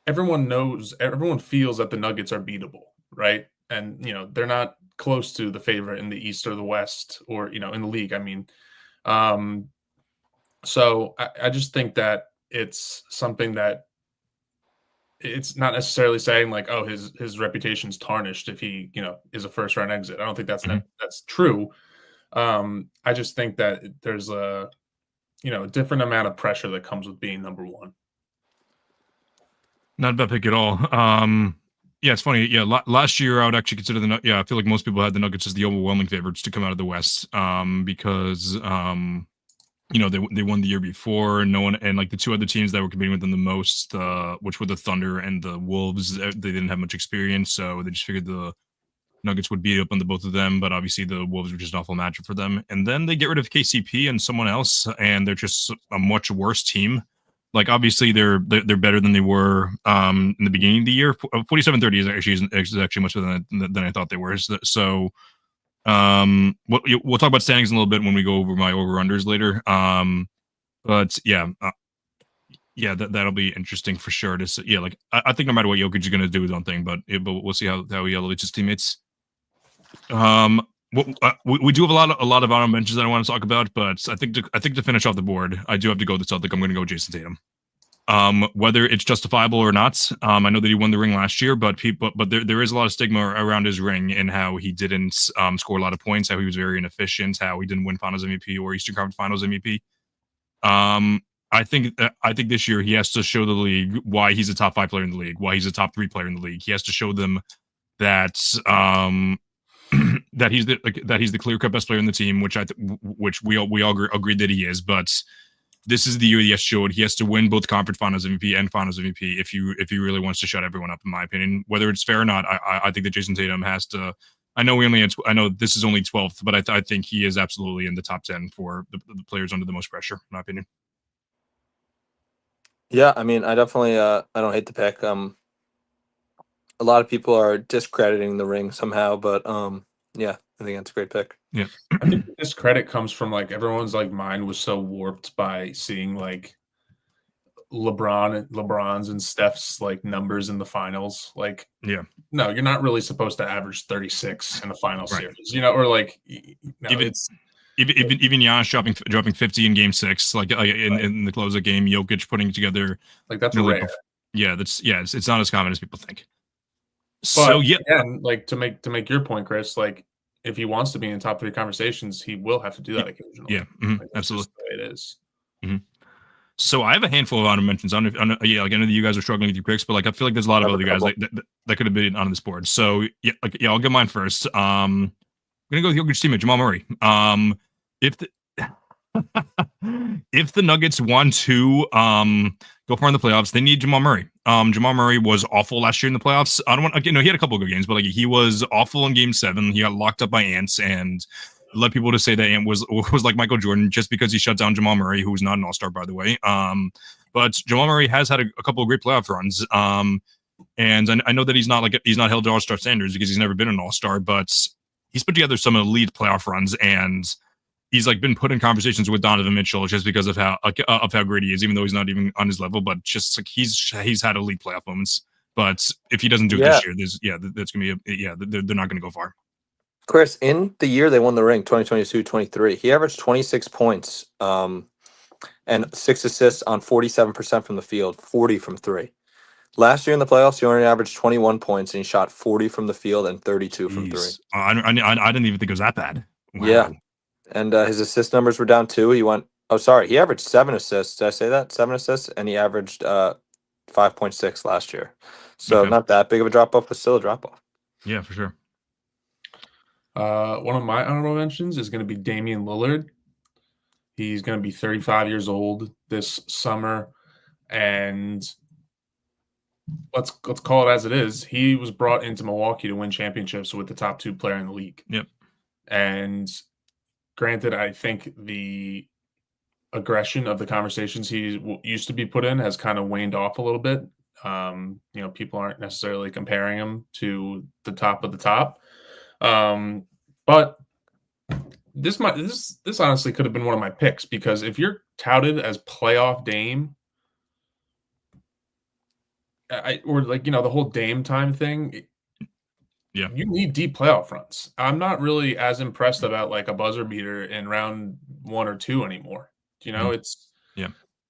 everyone feels that the Nuggets are beatable, right? And they're not close to the favorite in the East or the West, or in the league. I mean, so I just think that it's something that it's not necessarily saying like, oh, his reputation's tarnished if he is a first round exit. I don't think that's that's true. I just think that there's a different amount of pressure that comes with being number one. Not a bad pick at all. Yeah, it's funny. Yeah, last year I would actually consider I feel like most people had the Nuggets as the overwhelming favorites to come out of the West. Because they won the year before, and no one, and like the two other teams that were competing with them the most, which were the Thunder and the Wolves, they didn't have much experience, so they just figured the Nuggets would beat up on the both of them. But obviously the Wolves were just an awful matchup for them. And then they get rid of KCP and someone else, and they're just a much worse team. Like obviously they're better than they were in the beginning of the year. 47-30 is actually much better than I thought they were. So we'll talk about standings in a little bit when we go over my over-unders later. But that'll be interesting for sure. I think no matter what, Jokic is going to do his own thing, but we'll see how he elevates his teammates. We do have a lot of honorable mentions that I want to talk about, but I think to finish off the board, I do have to go with the Celtic. I'm going to go Jason Tatum. Whether it's justifiable or not, I know that he won the ring last year, but there is a lot of stigma around his ring and how he didn't score a lot of points, how he was very inefficient, how he didn't win Finals MVP or Eastern Conference Finals MVP. I think this year he has to show the league why he's a top 5 player in the league, why he's a top 3 player in the league. He has to show them that that he's the clear-cut best player in the team, which we all agreed that he is. But this is the year he has to show it. He has to win both Conference Finals MVP and Finals MVP if he really wants to shut everyone up. In my opinion, whether it's fair or not, I think that Jason Tatum has to. I know this is only 12th, but I think he is absolutely in the top 10 for the players under the most pressure, in my opinion. Yeah, I mean, I definitely I don't hate the pick. A lot of people are discrediting the ring somehow, but yeah, I think that's a great pick. Yeah, I think this credit comes from like everyone's like mind was so warped by seeing like LeBron's and Steph's like numbers in the finals. Like, yeah, no, you're not really supposed to average 36 in a final right. series, or like even Giannis dropping 50 in Game 6, in the close of the game, Jokic putting together like that's rare. It's not as common as people think. But again, like to make your point, Chris, like if he wants to be in top 3 conversations, he will have to do that occasionally. Yeah, like, absolutely. The way it is. Mm-hmm. So I have a handful of honorable mentions. I know that you guys are struggling with your picks, but like I feel like there's a lot of other guys that could have been on this board. So I'll get mine first. I'm gonna go with Jokic's teammate Jamal Murray. If the Nuggets want to go far in the playoffs, they need Jamal Murray. Jamal Murray was awful last year in the playoffs. He had a couple of good games, but like he was awful in Game 7. He got locked up by Ants and led people to say that Ant was like Michael Jordan just because he shut down Jamal Murray, who was not an All-Star, by the way. But Jamal Murray has had a couple of great playoff runs. And I know that he's not held to All-Star standards because he's never been an All-Star, but he's put together some elite playoff runs, and he's like been put in conversations with Donovan Mitchell just because of how great he is, even though he's not even on his level. But just like he's had elite playoff moments. But if he doesn't do it this year, that's gonna be they're not gonna go far. Chris, in the year they won the ring, 2022-23, he averaged 26 points and 6 assists on 47% from the field, 40 from 3. Last year in the playoffs, he only averaged 21 points and he shot 40 from the field and 32 from 3. I didn't even think it was that bad. Wow. Yeah. And his assist numbers were down too. He averaged 7 assists. Did I say that? 7 assists, and he averaged 5.6 last year. So not that big of a drop-off, but still a drop-off. Yeah, for sure. One of my honorable mentions is going to be Damian Lillard. He's going to be 35 years old this summer, and let's call it as it is. He was brought into Milwaukee to win championships with the top 2 player in the league. Yep. And granted, I think the aggression of the conversations he used to be put in has kind of waned off a little bit. People aren't necessarily comparing him to the top of the top. But this honestly could have been one of my picks, because if you're touted as playoff Dame, the whole Dame time thing, yeah, you need deep playoff runs. I'm not really as impressed about like a buzzer beater in round 1 or 2 anymore.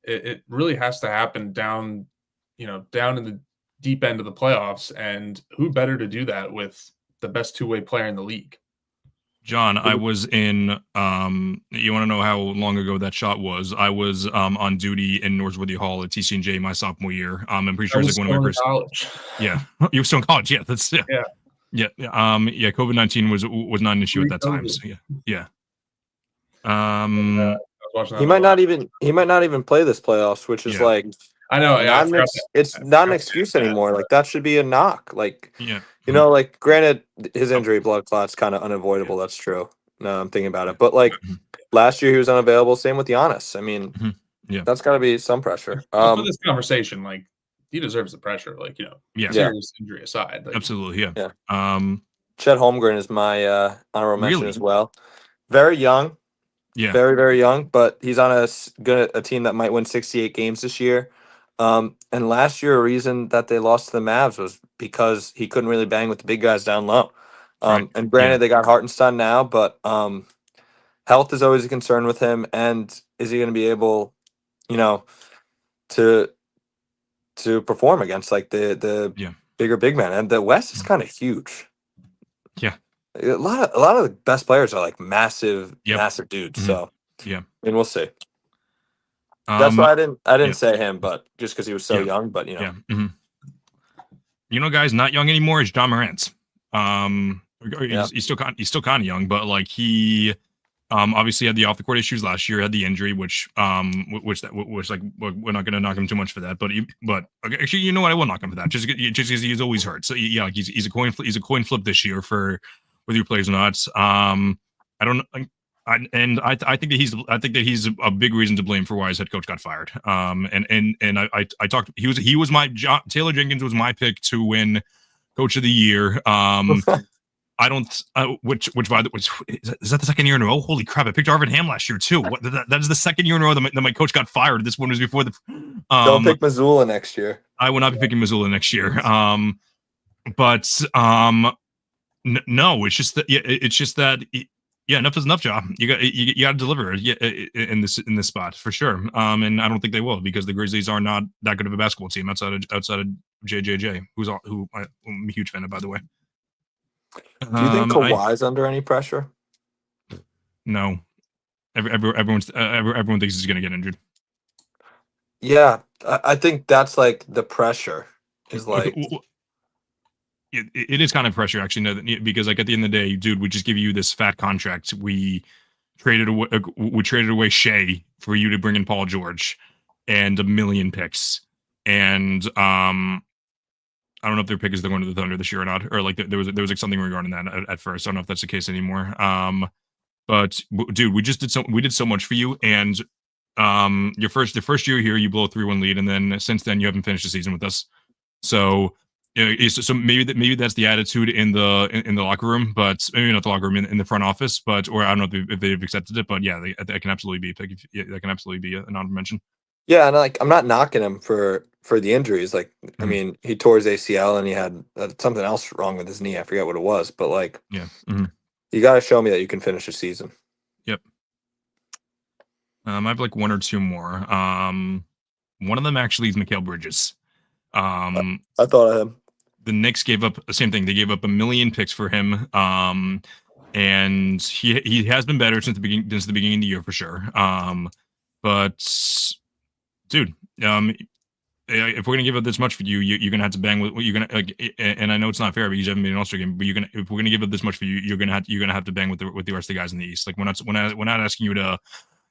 It really has to happen down in the deep end of the playoffs, and who better to do that with the best 2-way player in the league? John, I was in. You want to know how long ago that shot was? I was on duty in Norsworthy Hall at TCNJ my sophomore year. I'm pretty sure I it's was like one of still my in first. college. Yeah, you were still in college. Yeah, that's yeah. Yeah. Yeah. COVID-19 was not an issue at that time. So yeah. I was watching that He on might the live. not even play this playoffs, which is Yeah. like I know. Yeah, I not an forgot it's that. not an excuse anymore. Like that should be a knock. Like Yeah. like granted his injury blood clot's kind of unavoidable. That's true. No, I'm thinking about it. But like Mhm. last year he was unavailable. Same with Giannis. I mean, Mhm. Yeah. that's got to be some pressure. Well, for this conversation, like he deserves the pressure. Like Yeah. serious injury aside. Like, Absolutely. Yeah. Yeah. Chet Holmgren is my honorable mention Really? as well. Very young. Yeah. Very, very young, but he's on a team that might win 68 games this year. And last year, a reason that they lost to the Mavs was because he couldn't really bang with the big guys down low. Right. And granted, they got Hartenstein now, but health is always a concern with him. And is he going to be able, to perform against like the Yeah. bigger big men? And the West is Mhm. kind of huge. Yeah. A lot of the best players are like massive, Yep. massive dudes. Mhm. So Yeah. I mean, we'll see. That's why I didn't yeah. say him, but just because he was so Yeah. young. But Yeah. Guys, not young anymore is John Morant. He's still kind of young, but like he obviously had the off the court issues last year, had the injury, which like we're not going to knock him too much for that. But actually, you know what? I will knock him for that just because he's always hurt. So yeah, like he's a coin flip this year for whether he plays or not. I don't. I think that he's a big reason to blame for why his head coach got fired. And I talked. He was my Taylor Jenkins was my pick to win Coach of the Year. I don't. Which is that the second year in a row? Holy crap! I picked Arvin Ham last year too. What that is the second year in a row that my coach got fired. This one was before the. Don't pick Missoula next year. I will not be picking Missoula next year. No, it's just that. Yeah, it's just that. Yeah, enough is enough, job. You got to deliver. Yeah, in this spot for sure. And I don't think they will because the Grizzlies are not that good of a basketball team outside of JJJ, who I'm a huge fan of, by the way. Do you think Kawhi's under any pressure? No, everyone thinks he's going to get injured. Yeah, I think that's like the pressure is like. It is kind of pressure actually, because like at the end of the day, dude, we just give you this fat contract. We traded away Shea for you to bring in Paul George and a million picks. And I don't know if their pick is they're going to the Thunder this year or not, or like there was like something regarding that at first. I don't know if that's the case anymore. But dude, we did so much for you, and the first year here you blow a 3-1 lead, and then since then you haven't finished the season with us. So maybe that's the attitude in the locker room, but maybe not the locker room in the front office, but or I don't know if they've accepted it, but yeah, that can absolutely be a pick. That can absolutely be an honorable mention. Yeah, and like I'm not knocking him for the injuries. Like I mean, he tore his ACL and he had something else wrong with his knee. I forget what it was, but like you got to show me that you can finish a season. Yep. I have like one or two more. One of them actually is Mikal Bridges. I thought of him. The Knicks gave up the same thing. They gave up 1 million picks for him. And he has been better since the beginning of the year for sure. But dude, if we're gonna give up this much for you, you're gonna have to bang with you're gonna like. And I know it's not fair because you haven't been in an All-Star game, but if we're gonna give up this much for you, you're gonna have to bang with the rest of the guys in the East. Like we're not asking you to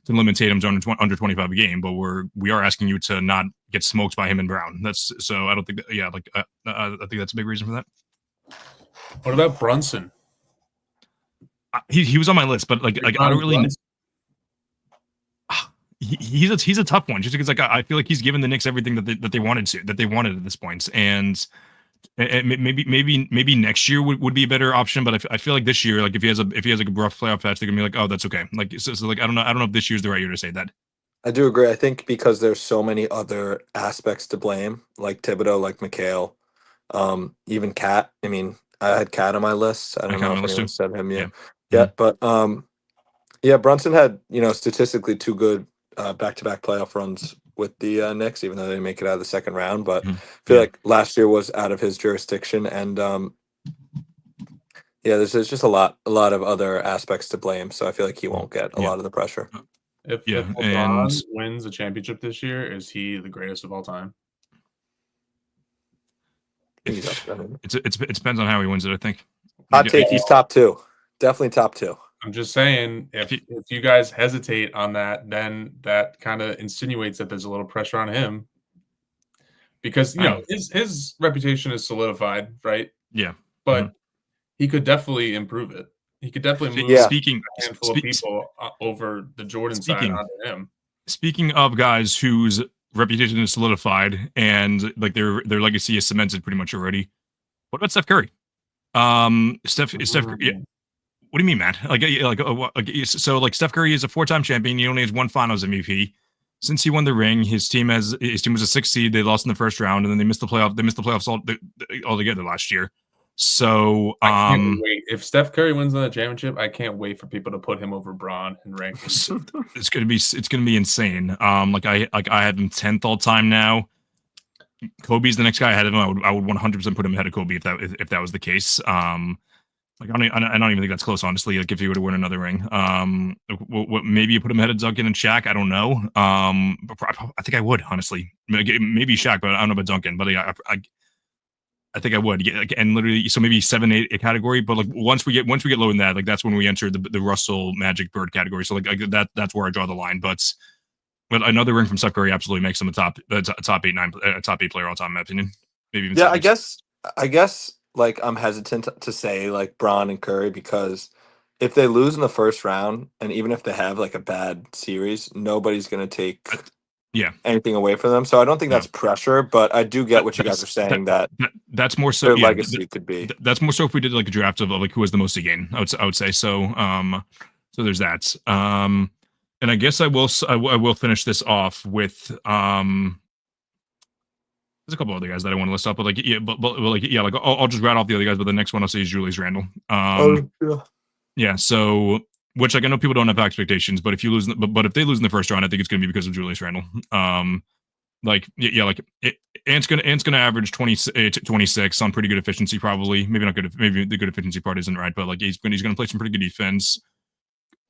limit Tatum's under 25 a game, but we are asking you to not get smoked by him and Brown. That's so I don't think that, yeah, like I think that's a big reason for that. What about Brunson? He was on my list, but like I don't really. He's a tough one just because like I feel like he's given the Knicks everything that they wanted at this point, and maybe next year would be a better option, but I feel like this year, like if he has like a rough playoff patch, they're gonna be like, oh, that's okay. Like so like I don't know if this year's the right year to say that. I do agree. I think because there's so many other aspects to blame, like Thibodeau, like McHale, even Cat. I mean, I had Cat on my list. I don't know if anyone said him yet. Yeah, but yeah, Brunson had statistically 2 good back-to-back playoff runs with the Knicks, even though they didn't make it out of the second round. But I feel like last year was out of his jurisdiction, and Yeah, there's just a lot of other aspects to blame, so I feel like he won't get a lot of the pressure. If Yeah, LeBron wins a championship this year, is he the greatest of all time? It depends on how he wins it, I think. Hot take, he's top 2. Definitely top 2. I'm just saying, if you guys hesitate on that, then that kind of insinuates that there's a little pressure on him. Because, you know, his reputation is solidified, right? Yeah. But he could definitely improve it. He could definitely move a handful of people over the Jordan side onto him. Speaking of guys whose reputation is solidified and like their legacy is cemented pretty much already, what about Steph Curry? Steph. Yeah. What do you mean, Matt? So Steph Curry is a 4-time champion. He only has 1 Finals MVP. Since he won the ring, his team was a 6th seed. They lost in the first round, and then they missed the playoff. They missed the playoffs altogether last year. So I can't wait. If Steph Curry wins another championship, I can't wait for people to put him over Bron in rankings. It's gonna be insane. I have him 10th all time now. Kobe's the next guy ahead of him. I would 100% put him ahead of Kobe if that was the case. I don't even think that's close, honestly. Like if he were to win another ring, maybe you put him ahead of Duncan and Shaq. I don't know. But I think I would, honestly. Maybe Shaq, but I don't know about Duncan. But I think I would. And literally, so maybe 7, 8 category. But like once we get low in that, like that's when we enter the Russell, Magic, Bird category. So like that's where I draw the line. But another ring from Steph Curry absolutely makes him a top 8, 9, top 8 player all time, in my opinion. Maybe even I guess. Like I'm hesitant to say like Bron and Curry because if they lose in the first round and even if they have like a bad series, nobody's going to take anything away from them. So I don't think that's pressure, but I do get what you guys are saying that's more so their legacy could be. That's more so if we did like a draft of like who has the most to gain. I would say so. So there's that. And I guess I will finish this off with there's a couple other guys that I want to list up, but I'll just rat off the other guys. But the next one I'll say is Julius Randle. So which like I know people don't have expectations, but if you lose, but if they lose in the first round, I think it's going to be because of Julius Randle. Ant's gonna average 26 on pretty good efficiency, probably. Maybe not good. Maybe the good efficiency part isn't right, but like he's gonna play some pretty good defense.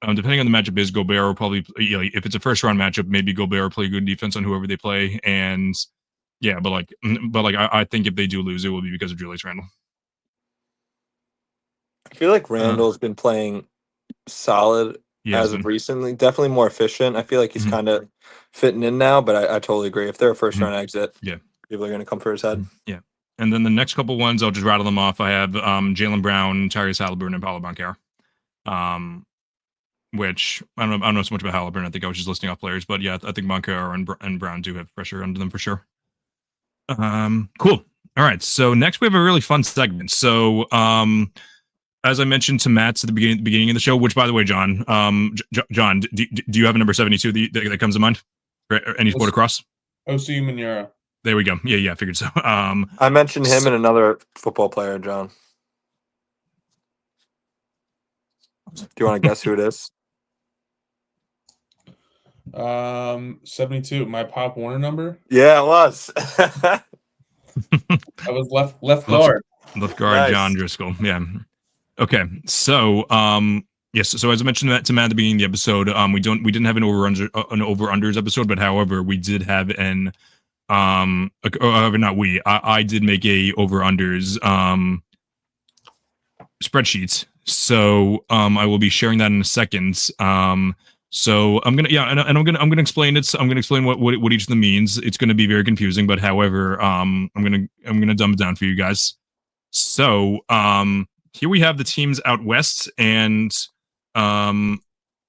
Depending on the matchup, is Gobert will probably if it's a first round matchup, maybe Gobert will play good defense on whoever they play, and I think if they do lose, it will be because of Julius Randle. I feel like Randle's been playing solid as of recently. Definitely more efficient. I feel like he's kind of fitting in now, but I totally agree. If they're a first round exit, people are going to come for his head. Yeah. And then the next couple ones, I'll just rattle them off. I have Jaylen Brown, Tyrese Halliburton, and Paolo Banchero. Which I don't know so much about Halliburton. I think I was just listing off players, but yeah, I think Banchero and Brown do have pressure under them for sure. Cool. All right. So next we have a really fun segment. So, as I mentioned to Matt at the beginning of the show, which by the way, John, John, do you have a number 72 that comes to mind? Or any sport across? OCU Manura. There we go. Yeah, I figured so. I mentioned him and another football player, John. Do you want to guess who it is? 72. My Pop Warner number? Yeah, it was. I was left guard. Left guard, nice. John Driscoll. Yeah. Okay. So, yes. So as I mentioned to Matt at the beginning of the episode, we didn't have an over-unders episode, but however, we did have an I did make a over-unders spreadsheet. So I will be sharing that in a second. So I'm gonna explain it. I'm gonna explain what each of them means. It's gonna be very confusing, but however, I'm gonna dumb it down for you guys. So here we have the teams out west, and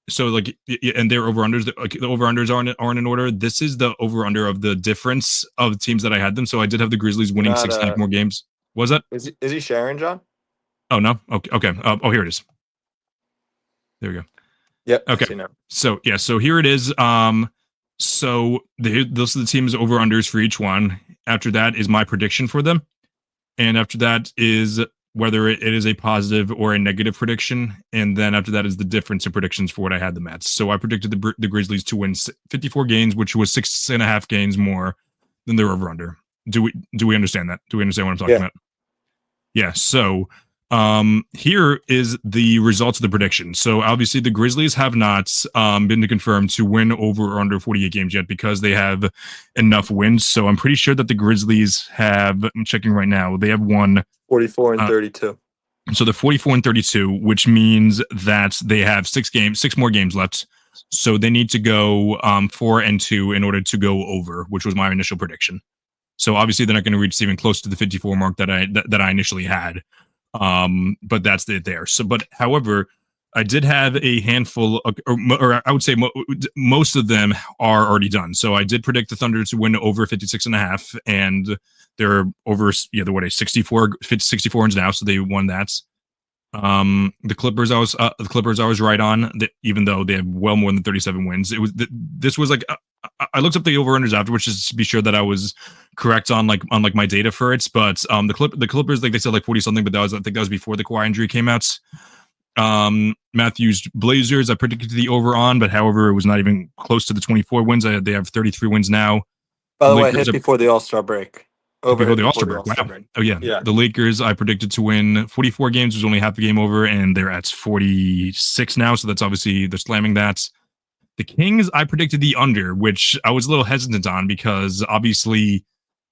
so like and their over unders. The over unders aren't in order. This is the over under of the difference of the teams that I had them. So I did have the Grizzlies winning 6 more games. Was that? Is he sharing, John? Oh no. Okay. Here it is. There we go. Yep. Okay. So yeah. So here it is. So those are the teams over unders for each one. After that is my prediction for them, and after that is whether it is a positive or a negative prediction, and then after that is the difference in predictions for what I had them at. So I predicted the Grizzlies to win 54 games, which was 6.5 games more than their over under. Do we understand that? Do we understand what I'm talking about? Yeah. So Here is the results of the prediction. So obviously the Grizzlies have not been confirmed to win over or under 48 games yet because they have enough wins. So I'm pretty sure that the Grizzlies have, I'm checking right now, they have won 44 and 32. So they're 44 and 32, which means that they have six more games left. So they need to go 4-2 in order to go over, which was my initial prediction. So obviously they're not going to reach even close to the 54 mark that I initially had. But that's it there. So, but however, I did have a handful of, or I would say most of them are already done. So I did predict the Thunder to win over 56.5, and they're over, they're what, 64 wins now. So they won that. The Clippers, I was right on, even though they have well more than 37 wins. This was like, I looked up the over-unders afterwards just to be sure that I was correct on my data for it. But the Clippers, like they said, like 40 something, but I think that was before the Kawhi injury came out. Matthews Blazers, I predicted the over on, but however, it was not even close to the 24 wins. They have 33 wins now. By the way, hit before the All-Star break. Before the All-Star break. Wow. Oh yeah. The Lakers, I predicted to win 44 games. It was only half a game over, and they're at 46 now. So that's obviously they're slamming that. The Kings, I predicted the under, which I was a little hesitant on because obviously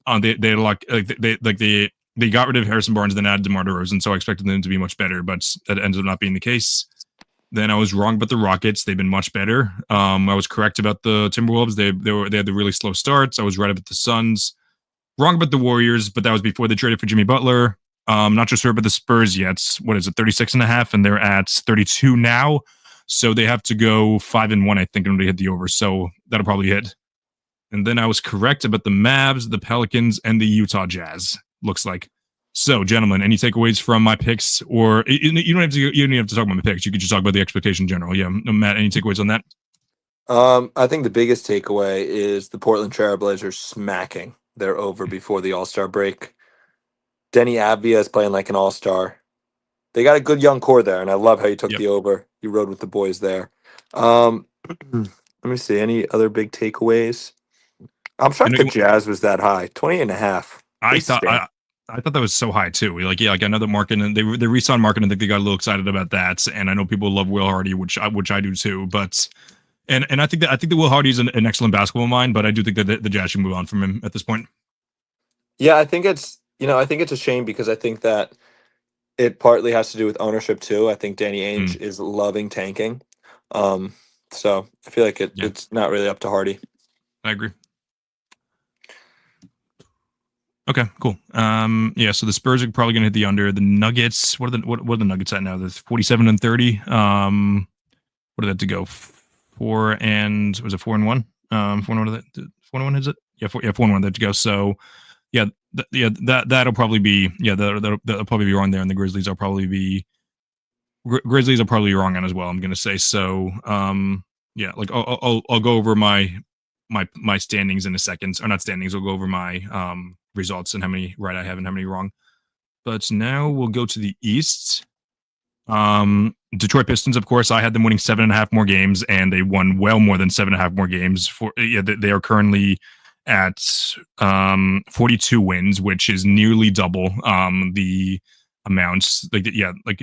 they got rid of Harrison Barnes and then added DeMar DeRozan, so I expected them to be much better, but that ended up not being the case. Then I was wrong about the Rockets. They've been much better. I was correct about the Timberwolves. They had the really slow starts. I was right about the Suns. Wrong about the Warriors, but that was before they traded for Jimmy Butler. Not just sure about the Spurs yet. What is it, 36.5, and they're at 32 now. So they have to go 5-1, I think, in order to hit the over. So that'll probably hit. And then I was correct about the Mavs, the Pelicans, and the Utah Jazz. Looks like. So, gentlemen, any takeaways from my picks? Or you don't have to talk about my picks. You could just talk about the expectation in general. Yeah, Matt, any takeaways on that? I think the biggest takeaway is the Portland Trailblazers smacking their over before the All-Star break. Denny Avdia is playing like an All-Star. They got a good young core there, and I love how you took the over. You rode with the boys there. Let me see. Any other big takeaways? I'm shocked the Jazz was that high. 20.5. I thought that was so high too. Like I know the market, and they re-signed Market, and I think they got a little excited about that. And I know people love Will Hardy, which I do too. But and I think that Will Hardy is an excellent basketball mind, but I do think that the Jazz should move on from him at this point. Yeah, I think it's a shame because I think that it partly has to do with ownership too. I think Danny Ainge is loving tanking. So I feel like it's not really up to Hardy. I agree. Okay, cool. So the Spurs are probably going to hit the under. The Nuggets, what are the Nuggets at now? They're 47 and 30. What did that to go? 4-1? 4-1 is it? Yeah, 4-1 that to go. So that'll probably be that'll probably be wrong there, and the Grizzlies will probably be wrong on as well. I'm going to say so. Like I'll go over my standings in a second, or not standings. I'll go over my results and how many right I have and how many wrong. But now we'll go to the East. Detroit Pistons, of course, I had them winning 7.5 more games, and they won well more than 7.5 more games. They are currently at 42 wins, which is nearly double the amounts,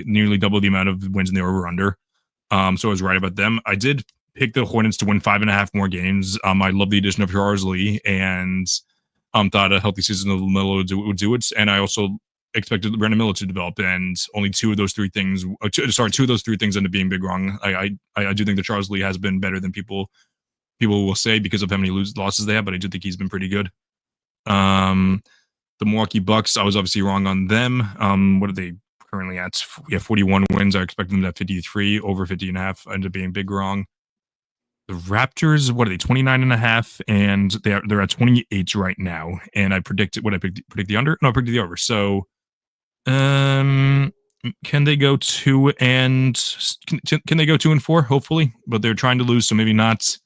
nearly double the amount of wins in the over/under. So I was right about them. I did pick the Hornets to win 5.5 more games. I love the addition of Charles Lee, and thought a healthy season of LaMelo would do it. And I also expected Brandon Miller to develop, and only two of those three things end up being big wrong. I do think that Charles Lee has been better than people will say because of how many losses they have, but I do think he's been pretty good. The Milwaukee Bucks, I was obviously wrong on them. What are they currently at? 41 wins. I expected them to have 53, over 50.5. Ended up being big wrong. The Raptors, what are they, 29.5, and they're at 28 right now. And I predicted predict the under? No, I predicted the over. So, can they go 2 and 4? Hopefully, but they're trying to lose, so maybe not.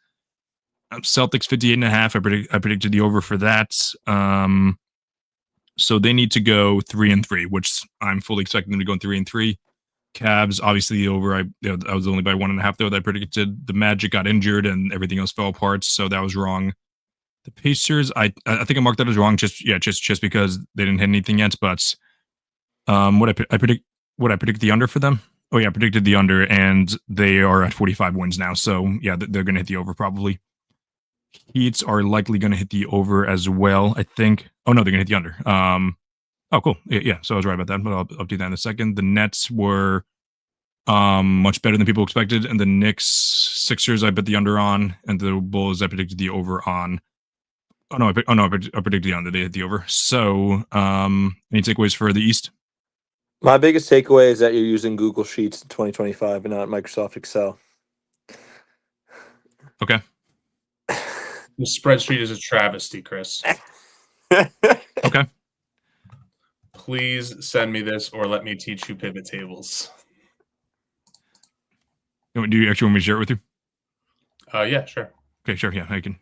Celtics 58.5. I predicted the over for that. So they need to go 3-3, which I'm fully expecting them to go 3-3. Cavs, obviously the over. I was only by 1.5 though. That I predicted. The Magic got injured and everything else fell apart, so that was wrong. The Pacers, I think I marked that as wrong just because they didn't hit anything yet. But what I predict What I predict the under for them? Oh yeah, I predicted the under, and they are at 45 wins now. So yeah, they're going to hit the over probably. Heats are likely going to hit the over as well, I think. Oh no, they're going to hit the under. Oh cool. Yeah, so I was right about that, but I'll update that in a second. The Nets were much better than people expected, and the Knicks, Sixers, I bet the under on, and the Bulls, I predicted the over on. I predicted the under. They hit the over. So, any takeaways for the East? My biggest takeaway is that you're using Google Sheets in 2025 and not Microsoft Excel. Okay. The spreadsheet is a travesty, Chris. Okay. Please send me this or let me teach you pivot tables. Do you actually want me to share it with you? Yeah, sure. Okay, sure. Yeah, I can.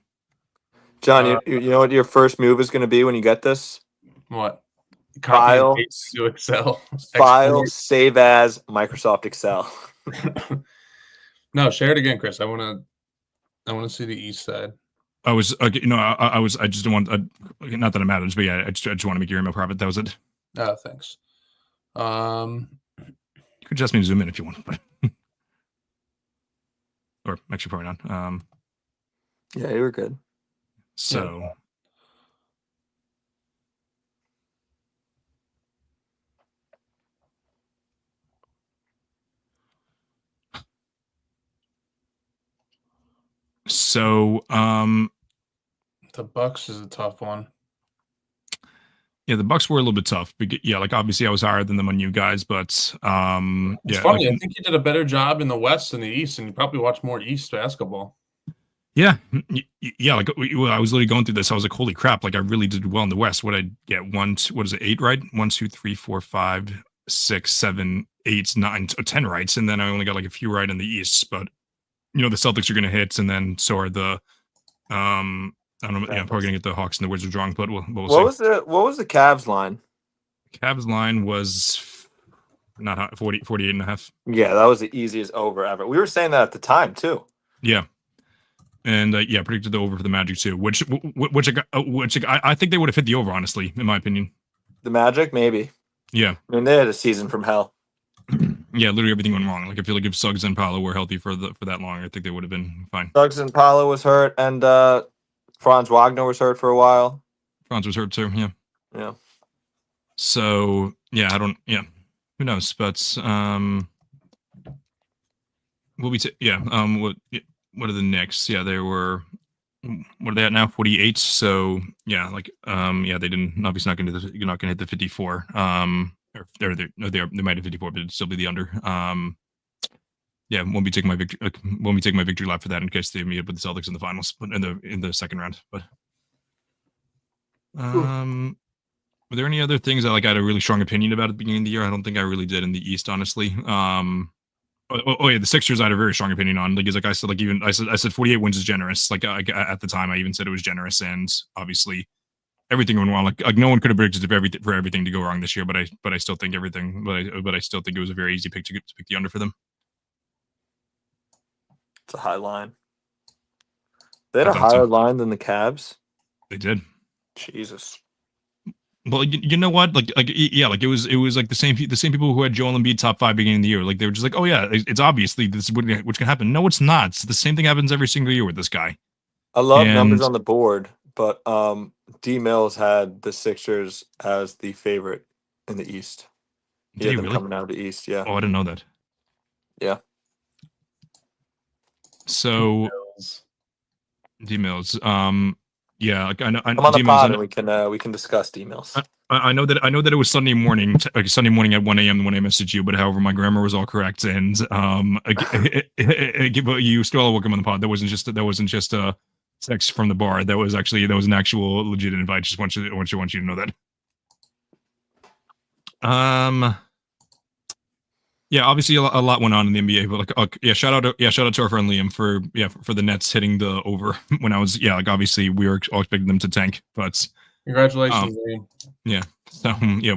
John, you know what your first move is going to be when you get this? What? File, to Excel. File, save as Microsoft Excel. No, share it again, Chris. I want to see the East side. I was, I just don't want, not that it matters, but yeah, I just want to make your email private. That was it. Oh, thanks. You could just me to zoom in if you want, but or actually probably not. Yeah, you were good. So. Yeah. So, the Bucks is a tough one. Yeah, the Bucks were a little bit tough. Yeah, like obviously I was higher than them on you guys, but It's yeah, funny. like, I think you did a better job in the West than the East, and you probably watch more East basketball. Yeah, yeah. Like I was literally going through this. I was like, holy crap! Like I really did well in the West. What I get what is it? 8 right? 1, 2, 3, 4, 5, 6, 7, 8, 9, 10 rights, and then I only got like a few right in the East. But the Celtics are going to hit, and then so are the I don't know. Yeah, I'm probably gonna get the Hawks and the Wizards wrong, but we'll What see. was the Cavs line? Cavs line was not high, 48 and a half. Yeah, that was the easiest over ever. We were saying that at the time too. Yeah. And yeah, predicted the over for the Magic too, which I think they would have hit the over, honestly, in my opinion. The Magic, maybe. Yeah. I mean, they had a season from hell. Yeah, literally everything went wrong. Like I feel like if Suggs and Paolo were healthy for that long, I think they would have been fine. Suggs and Paolo was hurt, and Franz Wagner was hurt for a while. Franz was hurt too. Yeah. Yeah. So yeah, I don't. Yeah, who knows? But we'll be. What are the Knicks? Yeah, they were. What are they at now? 48. So yeah, like yeah, they didn't obviously not gonna hit the 54. Or they might have 54, but it'd still be the under. Yeah, won't be taking my victory lap for that in case they meet up with the Celtics in the finals, but in the second round. But were there any other things that like I had a really strong opinion about at the beginning of the year? I don't think I really did in the East, honestly. Yeah, the Sixers I had a very strong opinion on. Like I said 48 wins is generous. Like at the time, I even said it was generous, and obviously everything went wrong. Like no one could have predicted for everything to go wrong this year. But I still think everything. But I still think it was a very easy pick to pick the under for them. It's a high line. They had a higher line than the Cavs. They did. Jesus. Well, you know what? Like yeah, like it was like the same people who had Joel Embiid top 5 beginning of the year. Like they were just like, oh yeah, it's obviously this is which can happen. No, it's not. It's the same thing happens every single year with this guy. I love numbers on the board, but D Mills had the Sixers as the favorite in the East. Did he really? Coming out of the East, yeah. Oh, I didn't know that. Yeah. So D Mills. Yeah, like I know. I'm on the pod and we can discuss emails. I know that it was Sunday morning, Sunday morning at 1 a.m. when I messaged you, but however, my grammar was all correct, and you still welcome on the pod. That wasn't just a text from the bar. That was an actual legit invite. Just want you to know that. Yeah, obviously a lot went on in the NBA, but like, yeah, shout out to our friend Liam for the Nets hitting the over when I was, like obviously we were all expecting them to tank, but congratulations, Liam. Yeah, so yeah, I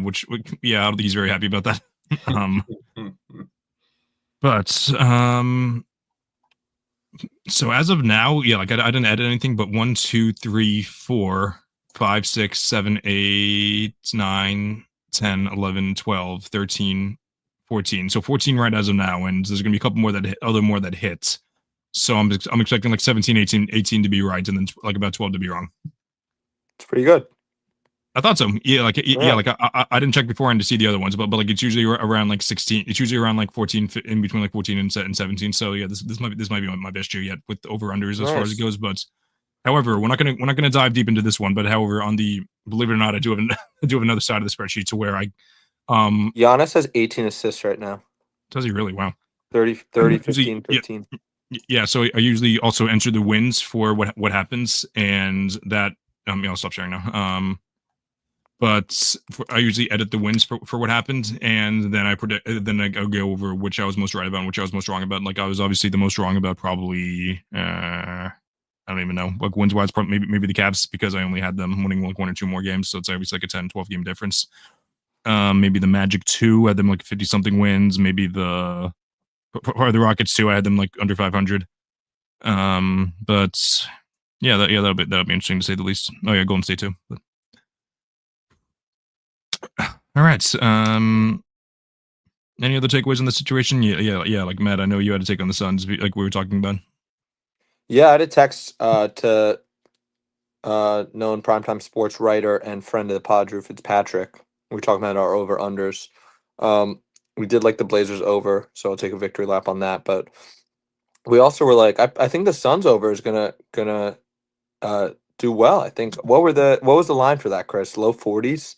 don't think he's very happy about that. But so as of now, yeah, like I didn't edit anything, but 1, 2, 3, 4, 5, 6, 7, 8, 9, 10, 11, 12, 13. 14. So 14 right as of now, and there's gonna be a couple more that hit. So I'm expecting like 17, 18 to be right, and then like about 12 to be wrong. It's pretty good. I thought so. Yeah, like like I didn't check beforehand to see the other ones, but like it's usually around like 16. It's usually around like 14, in between like 14 and 17. So yeah, this might be my best year yet with over unders as far as it goes. But however, we're not gonna dive deep into this one. But however, on the, believe it or not, I do have another side of the spreadsheet to where I Giannis has 18 assists right now. Does he really? Wow. 30, 15, 15. Yeah, so I usually also enter the wins for what happens, and that I'll stop sharing now. But I usually edit the wins for what happened, and then I'll go over which I was most right about and which I was most wrong about. Like I was obviously the most wrong about probably I don't even know, like wins wise, probably maybe the Cavs, because I only had them winning like 1 or 2 more games, so it's obviously like a 10-12 game difference. Maybe the Magic 2, I had them like 50 something wins. Maybe the Rockets 2, I had them like under 500. But yeah, that'll be interesting to say the least. Oh yeah, Golden State too. But. All right. Any other takeaways on the situation? Yeah. Like Matt, I know you had to take on the Suns, like we were talking about. Yeah, I had a text to known primetime sports writer and friend of the pod, Drew Fitzpatrick. We were talking about our over unders. We did like the Blazers over, so I'll take a victory lap on that. But we also were like, I think the Suns over is gonna do well. I think what was the line for that, Chris? Low 40s.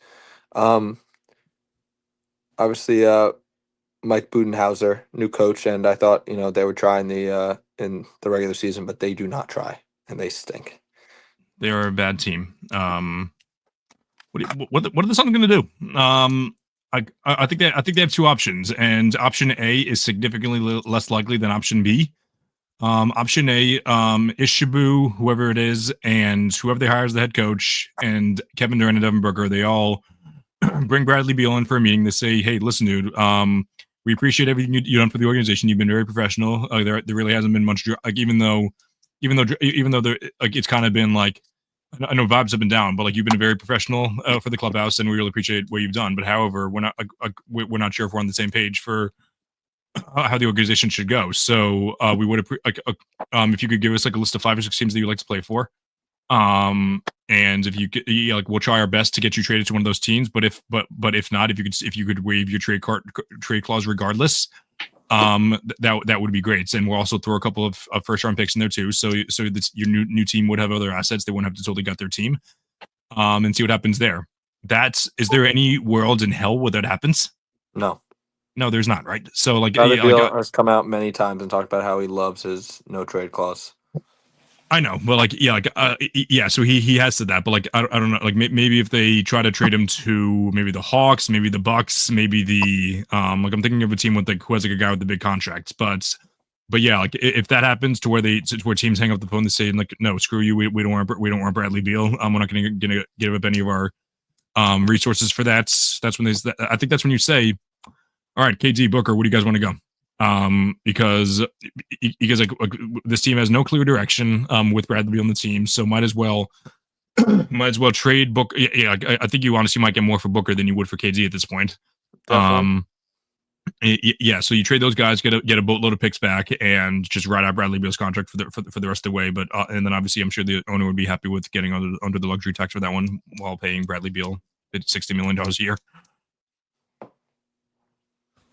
Obviously, Mike Budenhauser, new coach, and I thought they would try in the regular season, but they do not try, and they stink. They are a bad team. What are the Suns going to do? I think they have 2 options, and option A is significantly less likely than option B. Option A is Shabu, whoever it is, and whoever they hire as the head coach, and Kevin Durant and Devin Booker, they all bring Bradley Beal in for a meeting. They say, "Hey, listen, dude, we appreciate everything you've done for the organization. You've been very professional. There really hasn't been much like even though there, like it's kind of been like, I know vibes have been down, but like you've been very professional for the clubhouse, and we really appreciate what you've done. But however, we're not sure if we're on the same page for how the organization should go. So we would if you could give us like a list of 5 or 6 teams that you'd like to play for. And if you we'll try our best to get you traded to one of those teams. But if not, if you could waive your trade clause regardless, that would be great. And we'll also throw a couple of first round picks in there too. So your new team would have other assets. They wouldn't have to totally gut their team. And see what happens there. Is there any world in hell where that happens? No, there's not, right? So like Bradley Beal has come out many times and talked about how he loves his no trade clause. I know, but so he has said that, but like I don't know, like maybe if they try to trade him to maybe the Hawks, maybe the Bucks, maybe the like I'm thinking of a team with who has like a guy with the big contracts, but yeah, like if that happens to where teams hang up the phone and say like, no, screw you, we don't want Bradley Beal, we're not going to give up any of our resources for that. That's when I think that's when you say, all right, KD, Booker, where do you guys want to go? Because like this team has no clear direction with Bradley on the team, so might as well trade Booker. Yeah, I think you honestly might get more for Booker than you would for KD at this point. Yeah, so you trade those guys, get a boatload of picks back, and just ride out Bradley Beal's contract for the rest of the way. But and then obviously I'm sure the owner would be happy with getting under the luxury tax for that one while paying Bradley Beal $60 million a year.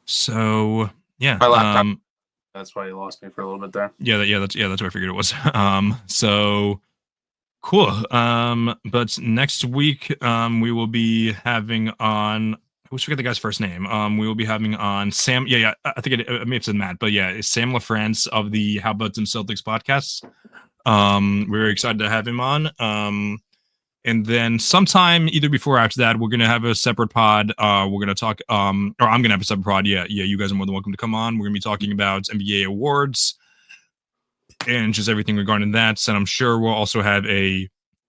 So yeah, my laptop. That's why you lost me for a little bit there. That's what I figured it was. So cool. But next week, we will be having on. I always forget the guy's first name. We will be having on Sam. Yeah. I think it may have said Matt, but yeah, it's Sam LaFrance of the How About Some Celtics podcast. We're very excited to have him on. And then sometime either before or after that, we're going to have a separate pod. We're going to talk, or I'm going to have a separate pod. Yeah. You guys are more than welcome to come on. We're going to be talking about NBA awards and just everything regarding that. And I'm sure we'll also have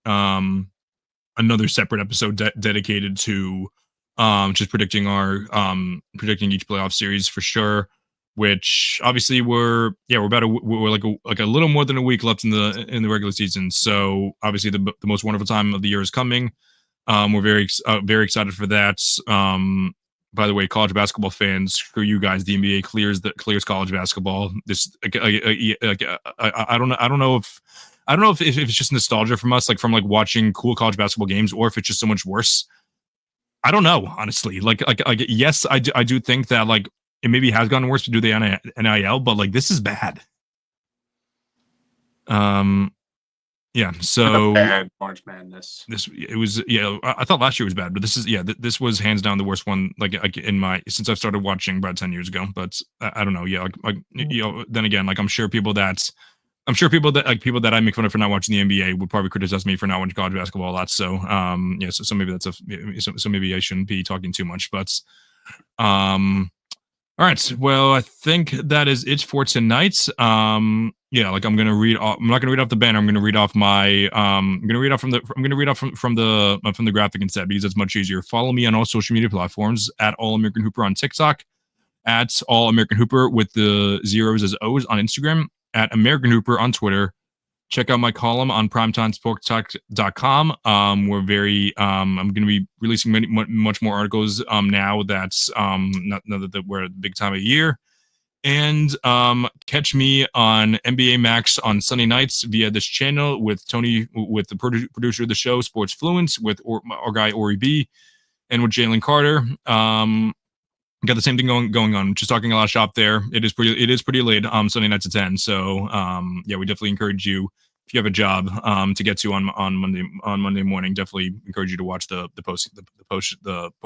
another separate episode dedicated to just predicting predicting each playoff series for sure. Which obviously we're like a little more than a week left in the regular season. So obviously the most wonderful time of the year is coming. We're very excited for that. by the way, college basketball fans, screw you guys. The NBA clears college basketball. This, I don't know if it's just nostalgia from us, like from like watching cool college basketball games, or if it's just so much worse. I don't know, honestly. Like yes, I do think that like it maybe has gotten worse to do the NIL, but like this is bad. Yeah, so bad March Madness. I thought last year was bad, but this is this was hands down the worst one. Like in my since I've started watching about 10 years ago. But I don't know. Yeah, then again, like I'm sure people that I make fun of for not watching the NBA would probably criticize me for not watching college basketball a lot. So so maybe so maybe I shouldn't be talking too much. But all right. Well, I think that is it for tonight. Like I'm not gonna read off the banner. I'm gonna read off my I'm gonna read off from the graphic instead, because it's much easier. Follow me on all social media platforms at All American Hooper on TikTok, at All American Hooper with the zeros as O's on Instagram, at American Hooper on Twitter. Check out my column on primetimesportstalk.com. I'm going to be releasing much more articles now that's now that we're at the big time of year. And catch me on NBA Max on Sunday nights via this channel with Tony, with the producer of the show, Sports Fluence, with our guy Ori B, and with Jalen Carter. Got the same thing going on. Just talking a lot of shop there. It is pretty late Sunday nights at 10. So we definitely encourage you, if you have a job to get to on Monday morning, definitely encourage you to watch the post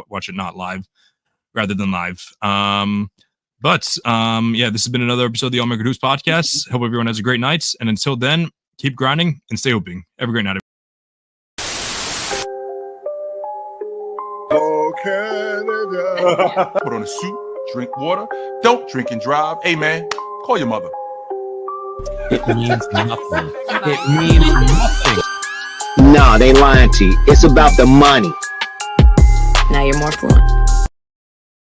watch it not live rather than live. This has been another episode of the All American Hoops podcast. Hope everyone has a great night, and until then, keep grinding and stay hooping. Have a great night. Canada. Put on a suit, drink water, don't drink and drive. Hey man, call your mother. It means nothing. It means nothing. No, they lying to you. It's about the money. Now you're more fluent.